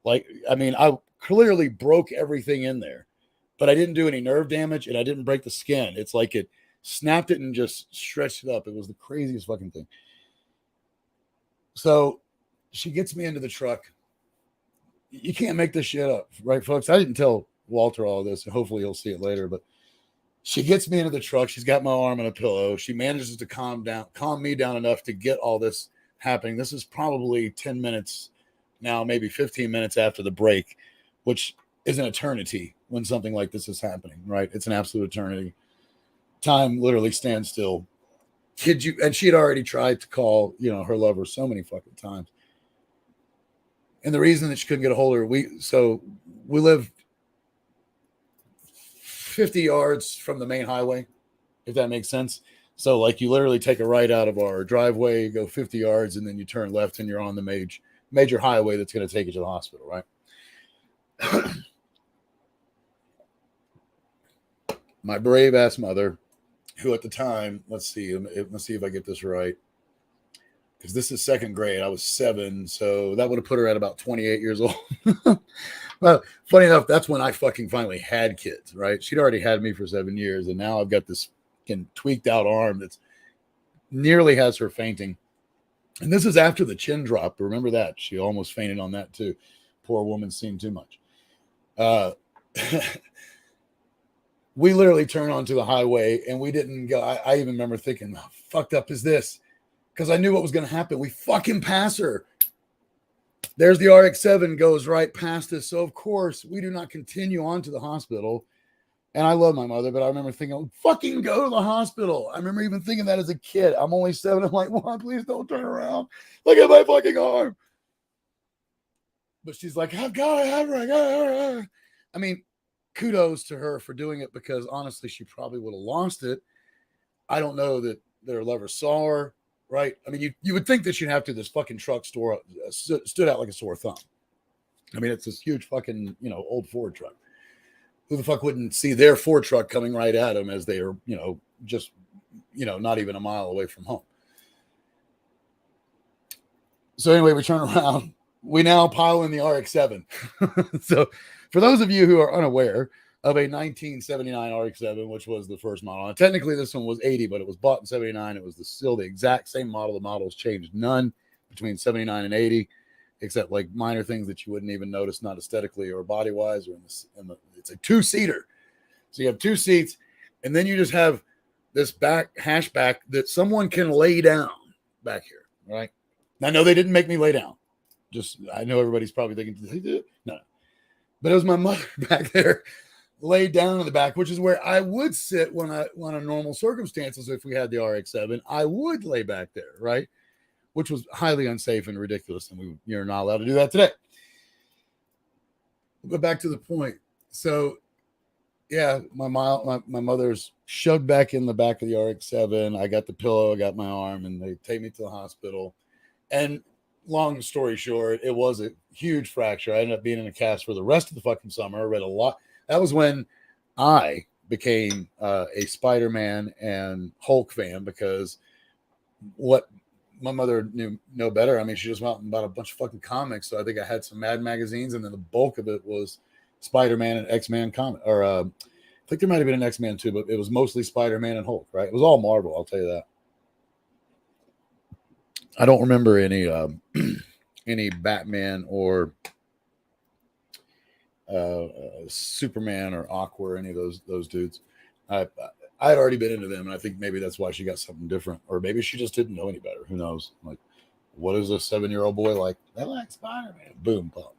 Speaker 1: I clearly broke everything in there, but I didn't do any nerve damage and I didn't break the skin. It's like it snapped it and just stretched it up. It was the craziest fucking thing. So she gets me into the truck. You can't make this shit up, right, folks? I didn't tell Walter all this, and hopefully he'll see it later, but she gets me into the truck. She's got my arm on a pillow. She manages to calm me down enough to get all this happening. This is probably 10 minutes now, maybe 15 minutes after the break, which is an eternity when something like this is happening, right? It's an absolute eternity. Time literally stands still. Kid you, and she had already tried to call, her lover so many fucking times. And the reason that she couldn't get a hold of her, we live 50 yards from the main highway, if that makes sense. So you literally take a right out of our driveway, go 50 yards, and then you turn left and you're on the major highway that's going to take you to the hospital, right? My brave ass mother, who at the time, let's see if I get this right, because this is second grade. I was 7, so that would have put her at about 28 years old. Well, funny enough, that's when I fucking finally had kids, right? She'd already had me for 7 years, and now I've got this fucking tweaked out arm that's nearly has her fainting. And this is after the chin drop. Remember that? She almost fainted on that too. Poor woman's seen too much. We literally turned onto the highway, and we didn't go. I even remember thinking, how fucked up is this? Because I knew what was going to happen. We fucking pass her. There's the RX-7 goes right past us. So, of course, we do not continue on to the hospital. And I love my mother, but I remember thinking, fucking go to the hospital. I remember even thinking that as a kid. I'm only 7. I'm like, Mom, please don't turn around. Look at my fucking arm. But she's like, I've got to have her. I got her. I mean, kudos to her for doing it, because honestly, she probably would have lost it. I don't know that their lover saw her. Right? I mean, you would think that she'd have to. This fucking truck stood out like a sore thumb. I mean, it's this huge fucking, old Ford truck. Who the fuck wouldn't see their Ford truck coming right at them as they are, just, not even a mile away from home. So anyway, we turn around. We now pile in the RX-7. So for those of you who are unaware of a 1979 RX-7, which was the first model. And technically, this one was 80, but it was bought in 79. It was still the exact same model. The models changed none between 79 and 80, except minor things that you wouldn't even notice, not aesthetically or body-wise. It's a 2-seater. So you have 2 seats, and then you just have this back hashback that someone can lay down back here, right? Now, no, they didn't make me lay down. Just, I know everybody's probably thinking, did they do it? No. But it was my mother back there laid down in the back, which is where I would sit when in normal circumstances, if we had the RX-7, I would lay back there, right? Which was highly unsafe and ridiculous, and you're not allowed to do that today. But back to the point. So, yeah, my mother's shoved back in the back of the RX-7. I got the pillow, I got my arm, and they take me to the hospital. And long story short, it was a huge fracture. I ended up being in a cast for the rest of the fucking summer. I read a lot. That was when I became a Spider-Man and Hulk fan, because what my mother knew no better. I mean, she just went out and bought a bunch of fucking comics. So I think I had some Mad magazines, and then the bulk of it was Spider-Man and X-Men comic. Or I think there might have been an X-Men too, but it was mostly Spider-Man and Hulk, right? It was all Marvel, I'll tell you that. I don't remember any any Batman or Superman or Aqua or any of those dudes. I had already been into them, and I think maybe that's why she got something different, or maybe she just didn't know any better. Who knows? Like, what is a 7-year-old boy like? I like Spider-Man. Boom, pop.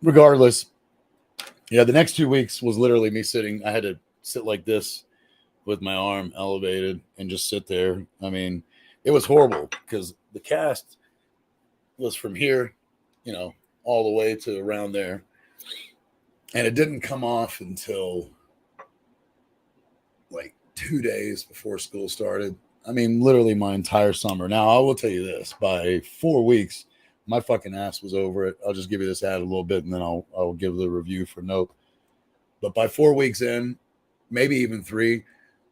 Speaker 1: Regardless, yeah, the next 2 weeks was literally me sitting. I had to sit like this with my arm elevated and just sit there. I mean, it was horrible because the cast was from here, all the way to around there. And it didn't come off until like 2 days before school started. I mean, literally my entire summer. Now, I will tell you this, by 4 weeks, my fucking ass was over it. I'll just give you this ad a little bit, and then I'll give the review for Nope. But by 4 weeks in, maybe even 3,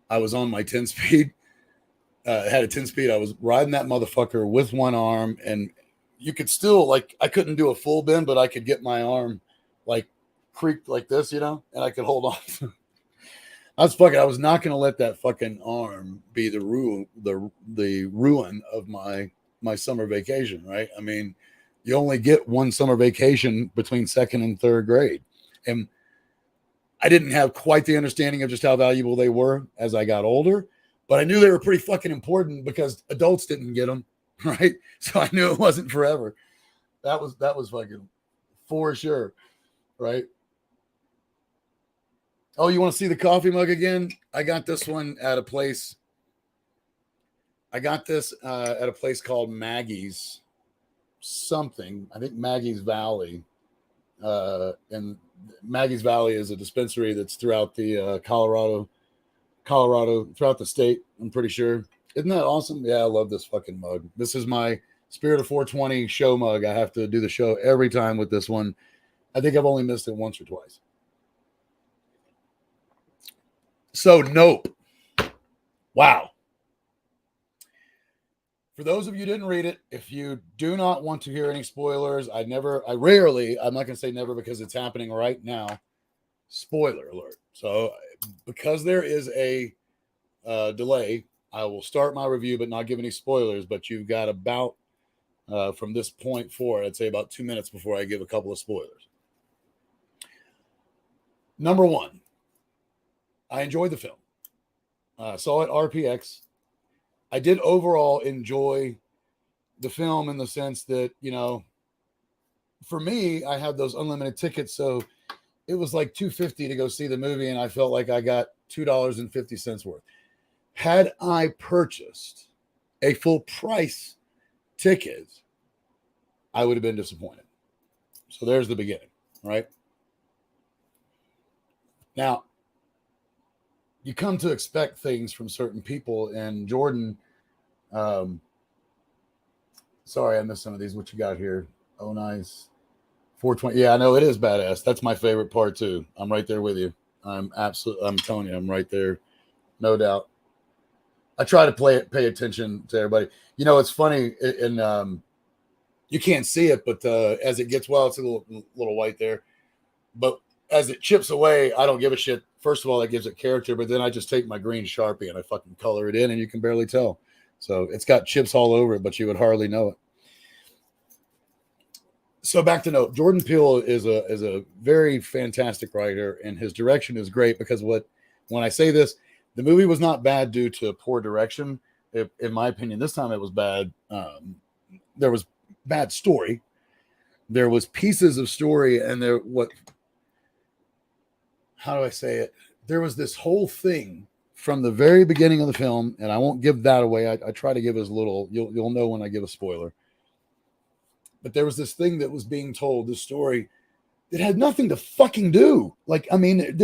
Speaker 1: I was on my 10-speed. Had a 10-speed. I was riding that motherfucker with one arm, and you could still, like, I couldn't do a full bend, but I could get my arm, like, creaked like this, and I could hold on. I was not going to let that fucking arm be the ruin of my summer vacation, right? I mean, you only get one summer vacation between 2nd and 3rd grade. And I didn't have quite the understanding of just how valuable they were as I got older, but I knew they were pretty fucking important because adults didn't get them, right? So I knew it wasn't forever. That was fucking for sure, right? Oh, you want to see the coffee mug again? I got this one at a place. I got this at a place called Maggie's something. I think Maggie's Valley. And Maggie's Valley is a dispensary that's throughout the Colorado, throughout the state, I'm pretty sure. Isn't that awesome? Yeah, I love this fucking mug. This is my Spirit of 420 show mug. I have to do the show every time with this one. I think I've only missed it once or twice. So, Nope. Wow. For those of you who didn't read it, if you do not want to hear any spoilers, I'm not going to say never because it's happening right now. Spoiler alert. So, because there is a delay, I will start my review but not give any spoilers. But you've got about, from this point forward, I'd say about 2 minutes before I give a couple of spoilers. Number one, I enjoyed the film. Saw it RPX. I did overall enjoy the film in the sense that, for me, I had those unlimited tickets. So it was like $2.50 to go see the movie. And I felt like I got $2.50 worth. Had I purchased a full price ticket, I would have been disappointed. So there's the beginning, right? Now, you come to expect things from certain people, and Jordan, sorry, I missed some of these. What you got here? Oh, nice. 420. Yeah, I know it is badass. That's my favorite part too. I'm right there with you. I'm telling you, I'm right there. No doubt. I try to pay attention to everybody. It's funny, and you can't see it, but as it gets, it's a little white there, but as it chips away, I don't give a shit. First of all, that gives it character, but then I just take my green Sharpie and I fucking color it in, and you can barely tell. So it's got chips all over it, but you would hardly know it. So back to Nope. Jordan Peele is a very fantastic writer, and his direction is great because what when I say this, the movie was not bad due to poor direction. In my opinion, this time it was bad. There was bad story. There was pieces of story, and how do I say it? There was this whole thing from the very beginning of the film, and I won't give that away. I try to give as little. You'll know when I give a spoiler. But there was this thing that was being told, this story that had nothing to fucking do. Like, I mean,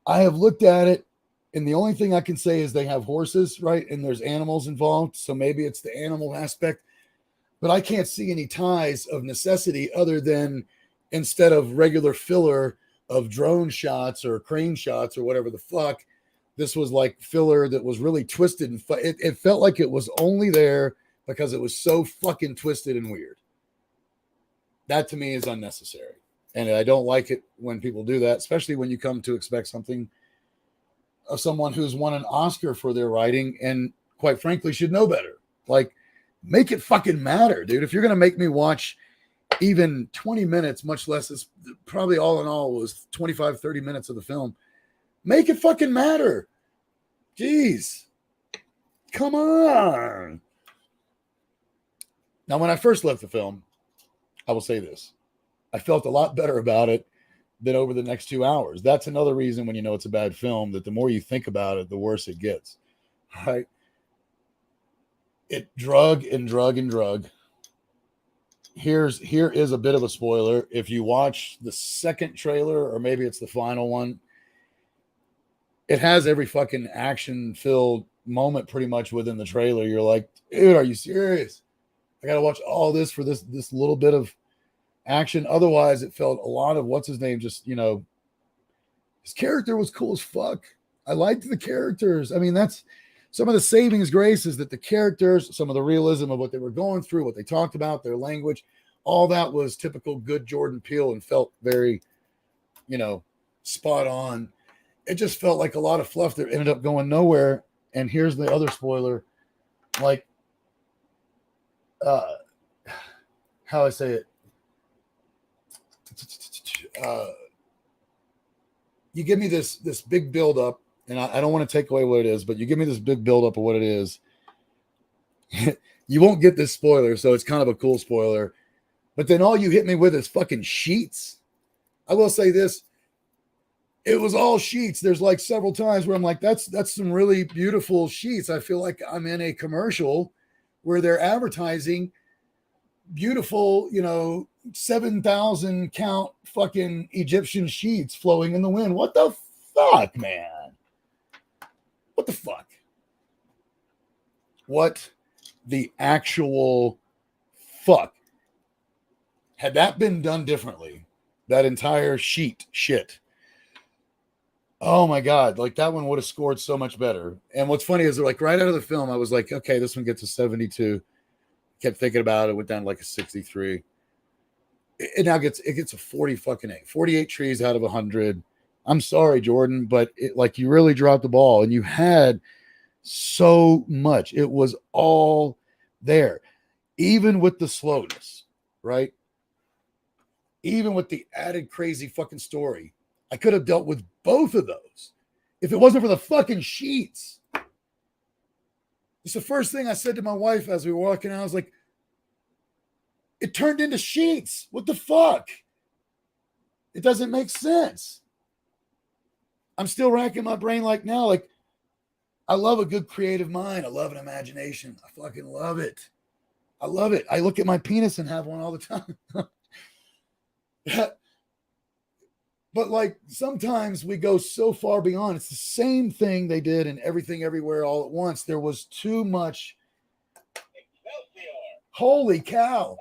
Speaker 1: I have looked at it, and the only thing I can say is they have horses, right? And there's animals involved. So maybe it's the animal aspect. But I can't see any ties of necessity other than instead of regular filler of drone shots or crane shots or whatever the fuck, this was like filler that was really twisted. And it felt like it was only there because it was so fucking twisted and weird. That to me is unnecessary. And I don't like it when people do that, especially when you come to expect something of someone who's won an Oscar for their writing and quite frankly should know better. Like, make it fucking matter, dude. If you're going to make me watch even 20 minutes, much less, it's probably all in all was 25, 30 minutes of the film, make it fucking matter. Jeez. Come on. Now, when I first left the film, I will say this. I felt a lot better about it than over the next 2 hours. That's another reason when you know it's a bad film, that the more you think about it, the worse it gets. Right? It drug and drug and drug. Here is a bit of a spoiler. If you watch the second trailer, or maybe it's the final one, it has every fucking action-filled moment pretty much within the trailer. You're like, dude, are you serious? I got to watch all this for this little bit of action. Otherwise, it felt a lot of what's his name. Just, you know, his character was cool as fuck. I liked the characters. I mean, that's some of the savings grace is that the characters, some of the realism of what they were going through, what they talked about, their language, all that was typical good Jordan Peele and felt very, you know, spot on. It just felt like a lot of fluff that ended up going nowhere. And here's the other spoiler. Like, how I say it. You give me this big buildup, and I don't want to take away what it is, but you give me this big buildup of what it is. You won't get this spoiler, so it's kind of a cool spoiler. But then all you hit me with is fucking sheets. I will say this. It was all sheets. There's like several times where I'm like, that's some really beautiful sheets. I feel like I'm in a commercial where they're advertising beautiful, you know, 7,000 count fucking Egyptian sheets flowing in the wind. What the fuck, man? What the fuck? What the actual fuck? Had that been done differently, that entire shit, oh my God, like that one would have scored so much better. And what's funny is, like, right out of the film, I was like, okay, this one gets a 72. Kept thinking about it, went down to like a 63. It now gets a 40 fucking 8. 48 trees out of 100. I'm sorry, Jordan, but like you really dropped the ball, and you had so much. It was all there, even with the slowness, right? Even with the added crazy fucking story. I could have dealt with both of those if it wasn't for the fucking sheets. It's the first thing I said to my wife as we were walking out. I was like, it turned into sheets. What the fuck? It doesn't make sense. I'm still racking my brain like now. Like, I love a good creative mind. I love an imagination. I fucking love it. I love it. I look at my penis and have one all the time. But like sometimes we go so far beyond. It's the same thing they did in Everything Everywhere All at Once. There was too much. Holy cow.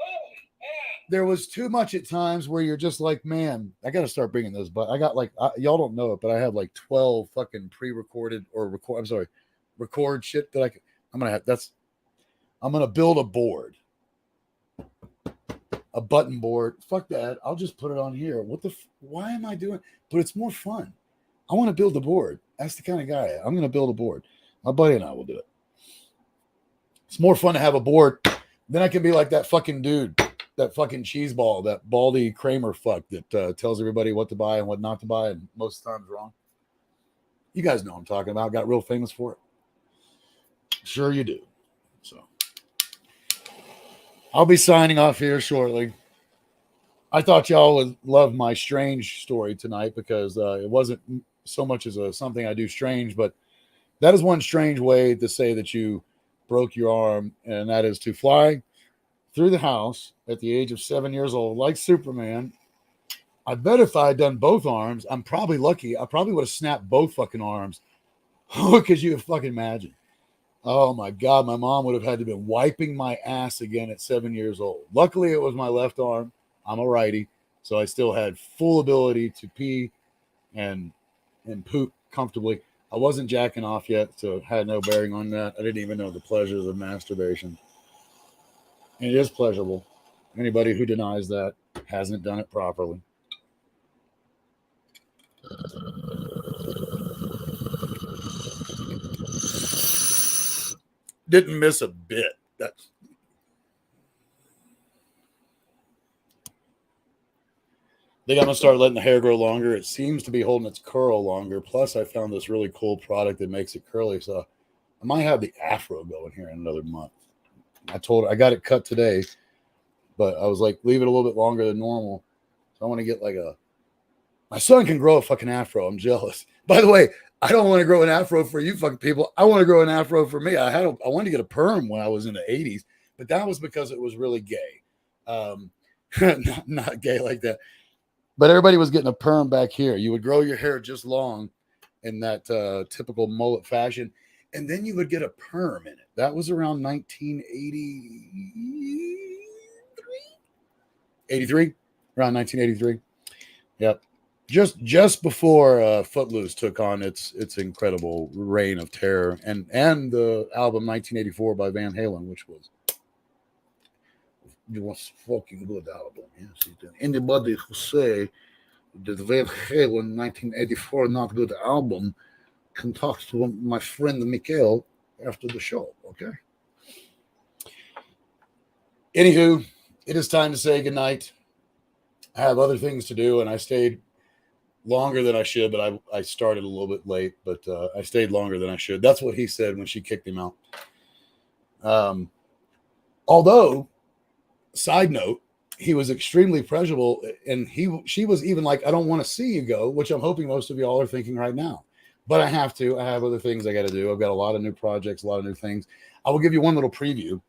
Speaker 1: There was too much at times where you're just like, man, I got to start bringing those. But I got like, y'all don't know it, but I have like 12 fucking pre-recorded or record shit that I'm going to build a board. A button board. Fuck that. I'll just put it on here. Why am I doing? But it's more fun. I want to build a board. That's the kind of guy I'm going to build a board. My buddy and I will do it. It's more fun to have a board. Then I can be like that fucking dude, that fucking cheese ball, that Baldy Kramer fuck that tells everybody what to buy and what not to buy, and most of the times wrong. You guys know what I'm talking about. Got real famous for it. Sure you do. So I'll be signing off here shortly. I thought y'all would love my strange story tonight because it wasn't so much as something I do strange, but that is one strange way to say that you broke your arm, and that is to fly through the house at the age of 7 years old, like Superman. I bet if I had done both arms, I'm probably lucky. I probably would have snapped both fucking arms. Because you fucking imagine. Oh my God, my mom would have had to been wiping my ass again at 7 years old. Luckily, it was my left arm. I'm a righty, so I still had full ability to pee and poop comfortably. I wasn't jacking off yet, so it had no bearing on that. I didn't even know the pleasures of masturbation. And it is pleasurable. Anybody who denies that hasn't done it properly. Didn't miss a bit. That's I think I'm gonna start letting the hair grow longer. It seems to be holding its curl longer. Plus, I found this really cool product that makes it curly. So I might have the afro going here in another month. I got it cut today, but I was like, leave it a little bit longer than normal. So I want to get like my son can grow a fucking afro. I'm jealous. By the way, I don't want to grow an afro for you fucking people. I want to grow an afro for me. I wanted to get a perm when I was in the 80s, but that was because it was really gay. Not gay like that. But everybody was getting a perm back here. You would grow your hair just long in that typical mullet fashion, and then you would get a perm in it. That was around 1983, around 1983. Yep, just before Footloose took on its incredible reign of terror, and the album 1984 by Van Halen, which was fucking good album. Yes, anybody who say that Van Halen 1984 not good album can talk to my friend Mikhail after the show. Okay. Anywho, it is time to say goodnight. I have other things to do, and I stayed longer than I should, but I started a little bit late, but I stayed longer than I should. That's what he said when she kicked him out. Although, side note, he was extremely pleasurable, and she was even like, I don't want to see you go, which I'm hoping most of y'all are thinking right now. But I have to. I have other things I got to do. I've got a lot of new projects, a lot of new things. I will give you one little preview.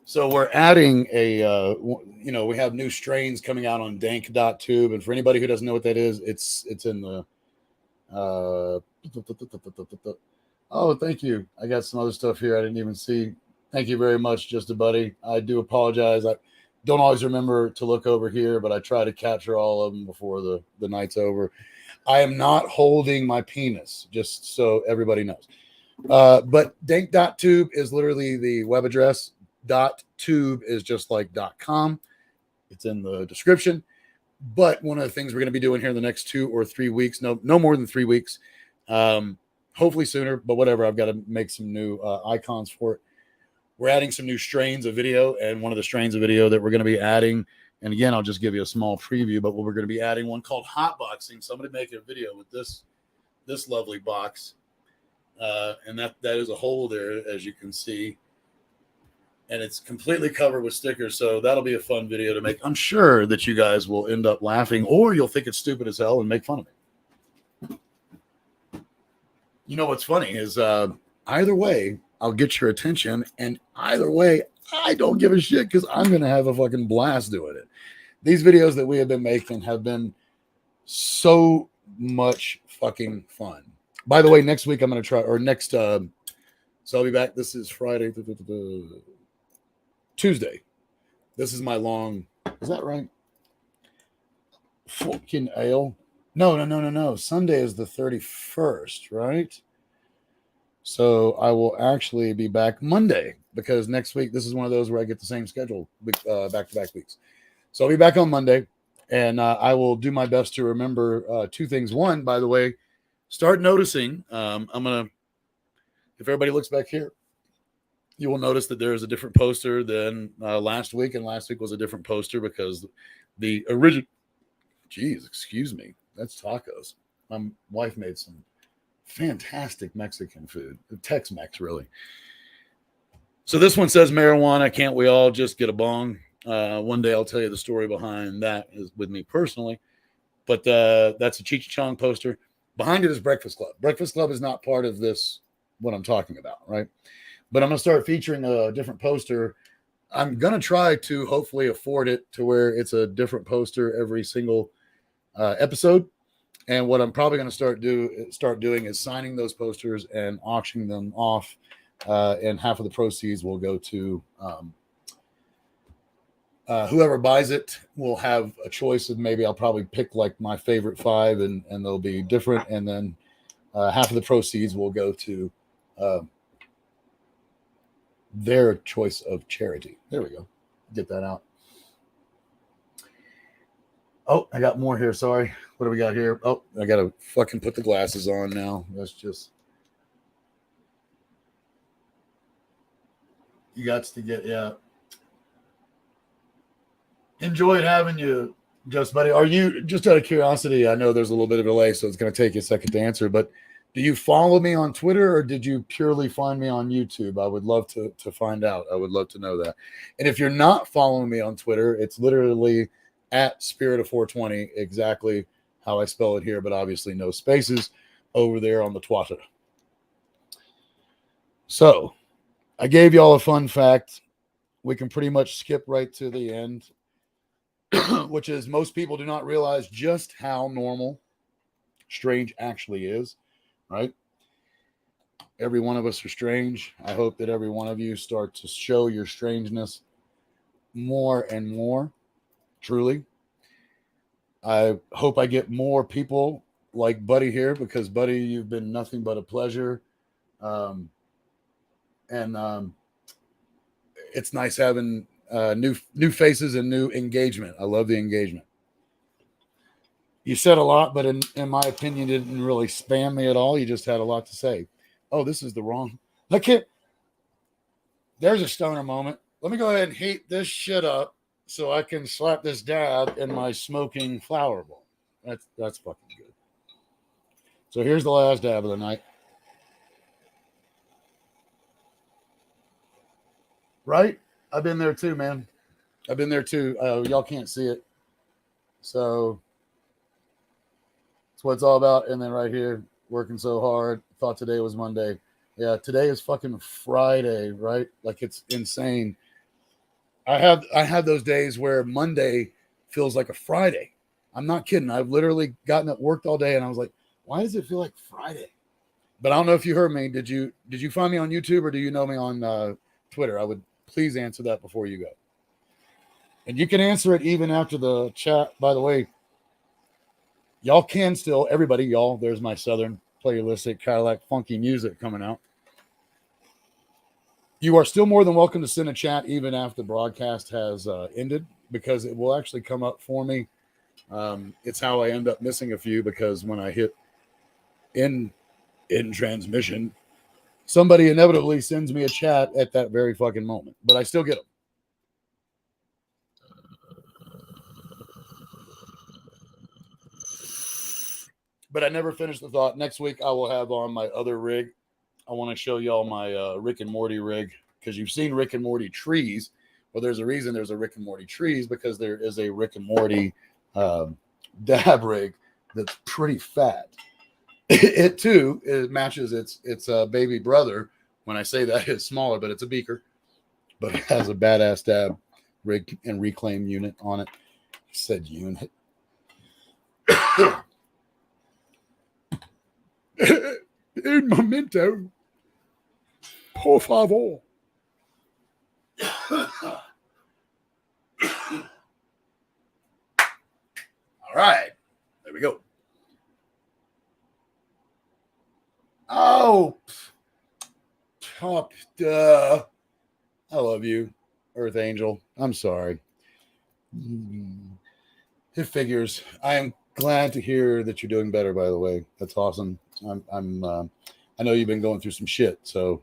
Speaker 1: So we're adding we have new strains coming out on dank.tube. And for anybody who doesn't know what that is, it's in the, oh, thank you. I got some other stuff here I didn't even see. Thank you very much, Just a Buddy. I do apologize. I don't always remember to look over here, but I try to capture all of them before the night's over. I am not holding my penis, just so everybody knows. But dank.tube is literally the web address. .tube is just like .com. It's in the description. But one of the things we're going to be doing here in the next 2 or 3 weeks, no more than 3 weeks, hopefully sooner, but whatever, I've got to make some new icons for it. We're adding some new strains of video, and one of the strains of video that we're going to be adding, and again, I'll just give you a small preview, but we're going to be adding one called Hotboxing. Somebody make a video with this lovely box, and that is a hole there, as you can see. And it's completely covered with stickers, so that'll be a fun video to make. I'm sure that you guys will end up laughing, or you'll think it's stupid as hell and make fun of me. You know what's funny is either way, I'll get your attention, and either way, I don't give a shit because I'm going to have a fucking blast doing it. These videos that we have been making have been so much fucking fun. By the way, next week I'm going to try, or next, so I'll be back. This is Friday. Tuesday. This is my long. Is that right? Fucking ale. No. Sunday is the 31st, right? So I will actually be back Monday because next week, this is one of those where I get the same schedule back-to-back weeks. So I'll be back on Monday, and I will do my best to remember 2 things. One, by the way, start noticing. I'm going to, if everybody looks back here, you will notice that there is a different poster than last week, and last week was a different poster because the Geez, excuse me. That's tacos. My wife made some fantastic Mexican food, Tex-Mex, really. So this one says marijuana. Can't we all just get a bong? One day I'll tell you the story behind that is with me personally. But that's a Cheech Chong poster. Behind it is Breakfast Club. Breakfast Club is not part of this, what I'm talking about, right? But I'm going to start featuring a different poster. I'm going to try to hopefully afford it to where it's a different poster every single episode. And what I'm probably going to start doing is signing those posters and auctioning them off. And half of the proceeds will go to whoever buys it will have a choice of maybe I'll probably pick like my favorite 5 and they'll be different. And then half of the proceeds will go to their choice of charity. There we go. Get that out. Oh, I got more here. Sorry. What do we got here? Oh, I got to fucking put the glasses on now. That's just. You got to get, yeah. Enjoyed having you, Just Buddy. Are you, just out of curiosity, I know there's a little bit of a delay, so it's going to take you a second to answer, but do you follow me on Twitter or did you purely find me on YouTube? I would love to find out. I would love to know that. And if you're not following me on Twitter, it's literally at Spirit of 420, exactly how I spell it here, but obviously no spaces over there on the Twitter. So I gave y'all a fun fact. We can pretty much skip right to the end, which is most people do not realize just how normal strange actually is, right? Every one of us are strange. I hope that every one of you start to show your strangeness more and more, truly. I hope I get more people like Buddy here because, Buddy, you've been nothing but a pleasure. It's nice having new faces and new engagement. I love the engagement. You said a lot, but in my opinion, you didn't really spam me at all. You just had a lot to say. Oh, this is the wrong. Look at. There's a stoner moment. Let me go ahead and heat this shit up so I can slap this dab in my smoking flower bowl. That's fucking good. So here's the last dab of the night. Right? I've been there too, man. I've been there too. Y'all can't see it. So that's what it's all about. And then right here, working so hard. Thought today was Monday. Yeah, today is fucking Friday, right? Like it's insane. I had those days where Monday feels like a Friday. I'm not kidding. I've literally gotten up, worked all day, and I was like, why does it feel like Friday? But I don't know if you heard me. Did you find me on YouTube or do you know me on Twitter? I would please answer that before you go. And you can answer it even after the chat. By the way, y'all can still, everybody, y'all, there's my Southern playlistic Cadillac funky music coming out. You are still more than welcome to send a chat even after the broadcast has ended because it will actually come up for me. It's how I end up missing a few because when I hit in transmission, somebody inevitably sends me a chat at that very fucking moment, but I still get them. But I never finished the thought. Next week, I will have on my other rig. I want to show y'all my Rick and Morty rig because you've seen Rick and Morty trees. Well, there's a reason there's a Rick and Morty trees because there is a Rick and Morty dab rig that's pretty fat. It too, it matches its baby brother. When I say that, it's smaller, but it's a beaker. But it has a badass dab rig and reclaim unit on it. I said unit. Un momento. Por favor. All right. There we go. Oh, top, duh. I love you, Earth Angel. I'm sorry. It figures. I am glad to hear that you're doing better, by the way. That's awesome. I know you've been going through some shit. So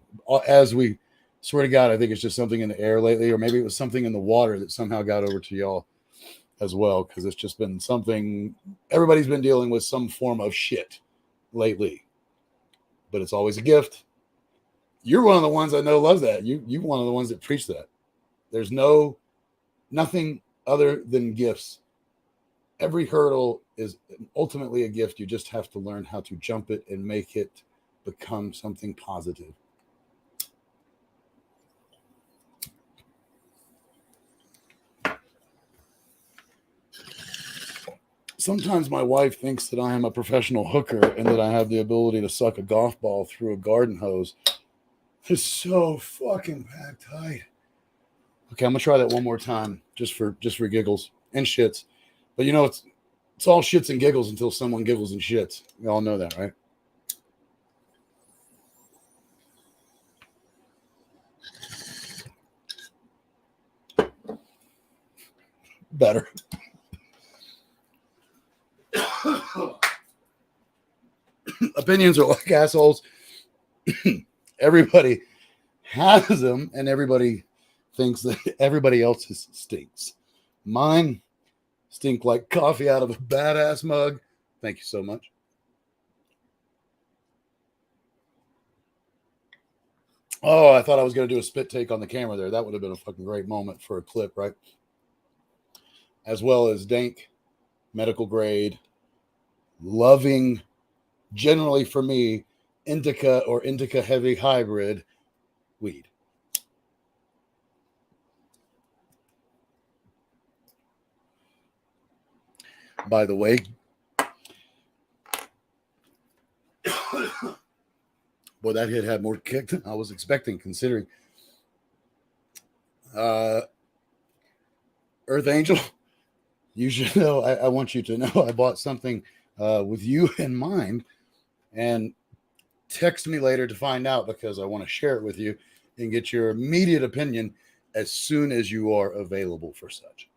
Speaker 1: as we swear to God, I think it's just something in the air lately, or maybe it was something in the water that somehow got over to y'all. as well, because it's just been something everybody's been dealing with, some form of shit lately. But it's always a gift. You're one of the ones I know loves that. You're one of the ones that preach that. There's nothing other than gifts. Every hurdle is ultimately a gift. You just have to learn how to jump it and make it become something positive. Sometimes my wife thinks that I am a professional hooker and that I have the ability to suck a golf ball through a garden hose. It's so fucking packed tight. Okay, I'm gonna try that one more time, just for giggles and shits. But you know, it's all shits and giggles until someone giggles and shits. We all know that, right? Better. Opinions are like assholes. Everybody has them, and everybody thinks that everybody else's stinks. Mine stink like coffee out of a badass mug. Thank you so much. Oh, I thought I was going to do a spit take on the camera there. That would have been a fucking great moment for a clip, right? As well as dank, medical grade, loving, generally for me, indica or indica heavy hybrid weed. By the way, boy, that hit had more kick than I was expecting, considering Earth Angel, you should know, I want you to know I bought something with you in mind, and text me later to find out, because I want to share it with you and get your immediate opinion as soon as you are available for such.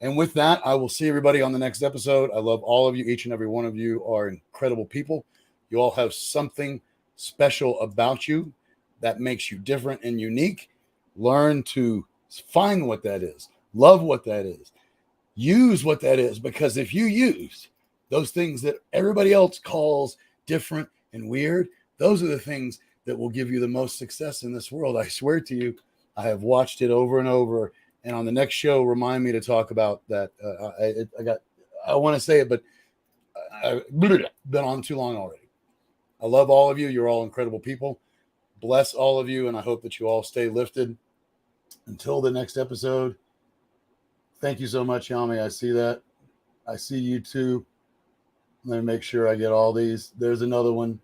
Speaker 1: And with that, I will see everybody on the next episode. I love all of you. Each and every one of you are incredible people. You all have something special about you that makes you different and unique. Learn to find what that is. Love what that is. Use what that is, because if you use those things that everybody else calls different and weird, those are the things that will give you the most success in this world. I swear to you, I have watched it over and over. And on the next show, remind me to talk about that. I want to say it, but I've been on too long already. I love all of you. You're all incredible people. Bless all of you, and I hope that you all stay lifted. Until the next episode, thank you so much, Yami. I see that. I see you too. Let me make sure I get all these. There's another one.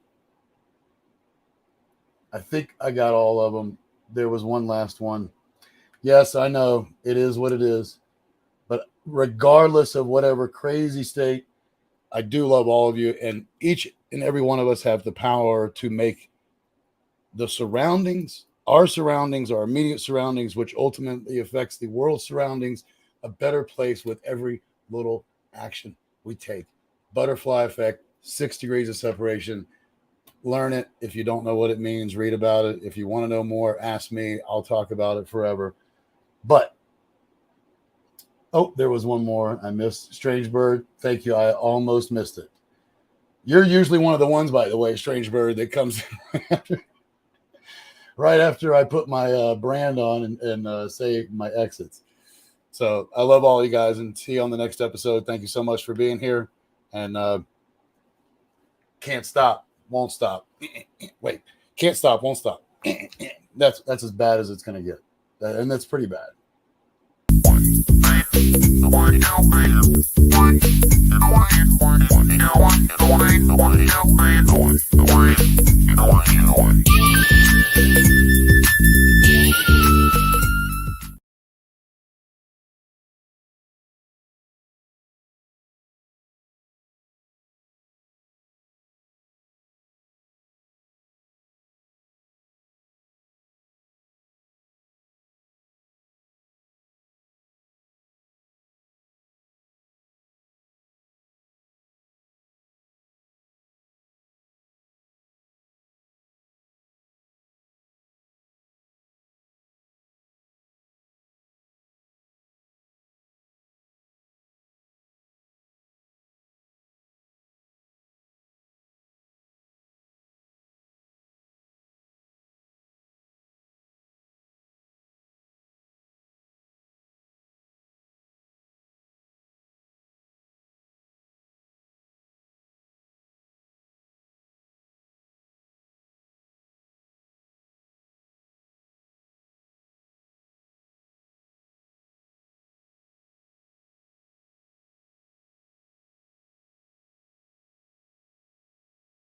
Speaker 1: I think I got all of them. There was one last one. Yes, I know it is what it is. But regardless of whatever crazy state, I do love all of you. And each and every one of us have the power to make the surroundings, our immediate surroundings, which ultimately affects the world's surroundings, a better place with every little action we take. Butterfly effect, 6 degrees of separation. Learn it. If you don't know what it means, read about it. If you want to know more, ask me. I'll talk about it forever. But, oh, there was one more I missed. Strange Bird, thank you. I almost missed it. You're usually one of the ones, by the way, Strange Bird, that comes right after I put my brand on and say my exits. So I love all you guys, and see you on the next episode. Thank you so much for being here. And can't stop, won't stop. Wait, can't stop, won't stop. That's as bad as it's going to get. And that's pretty bad.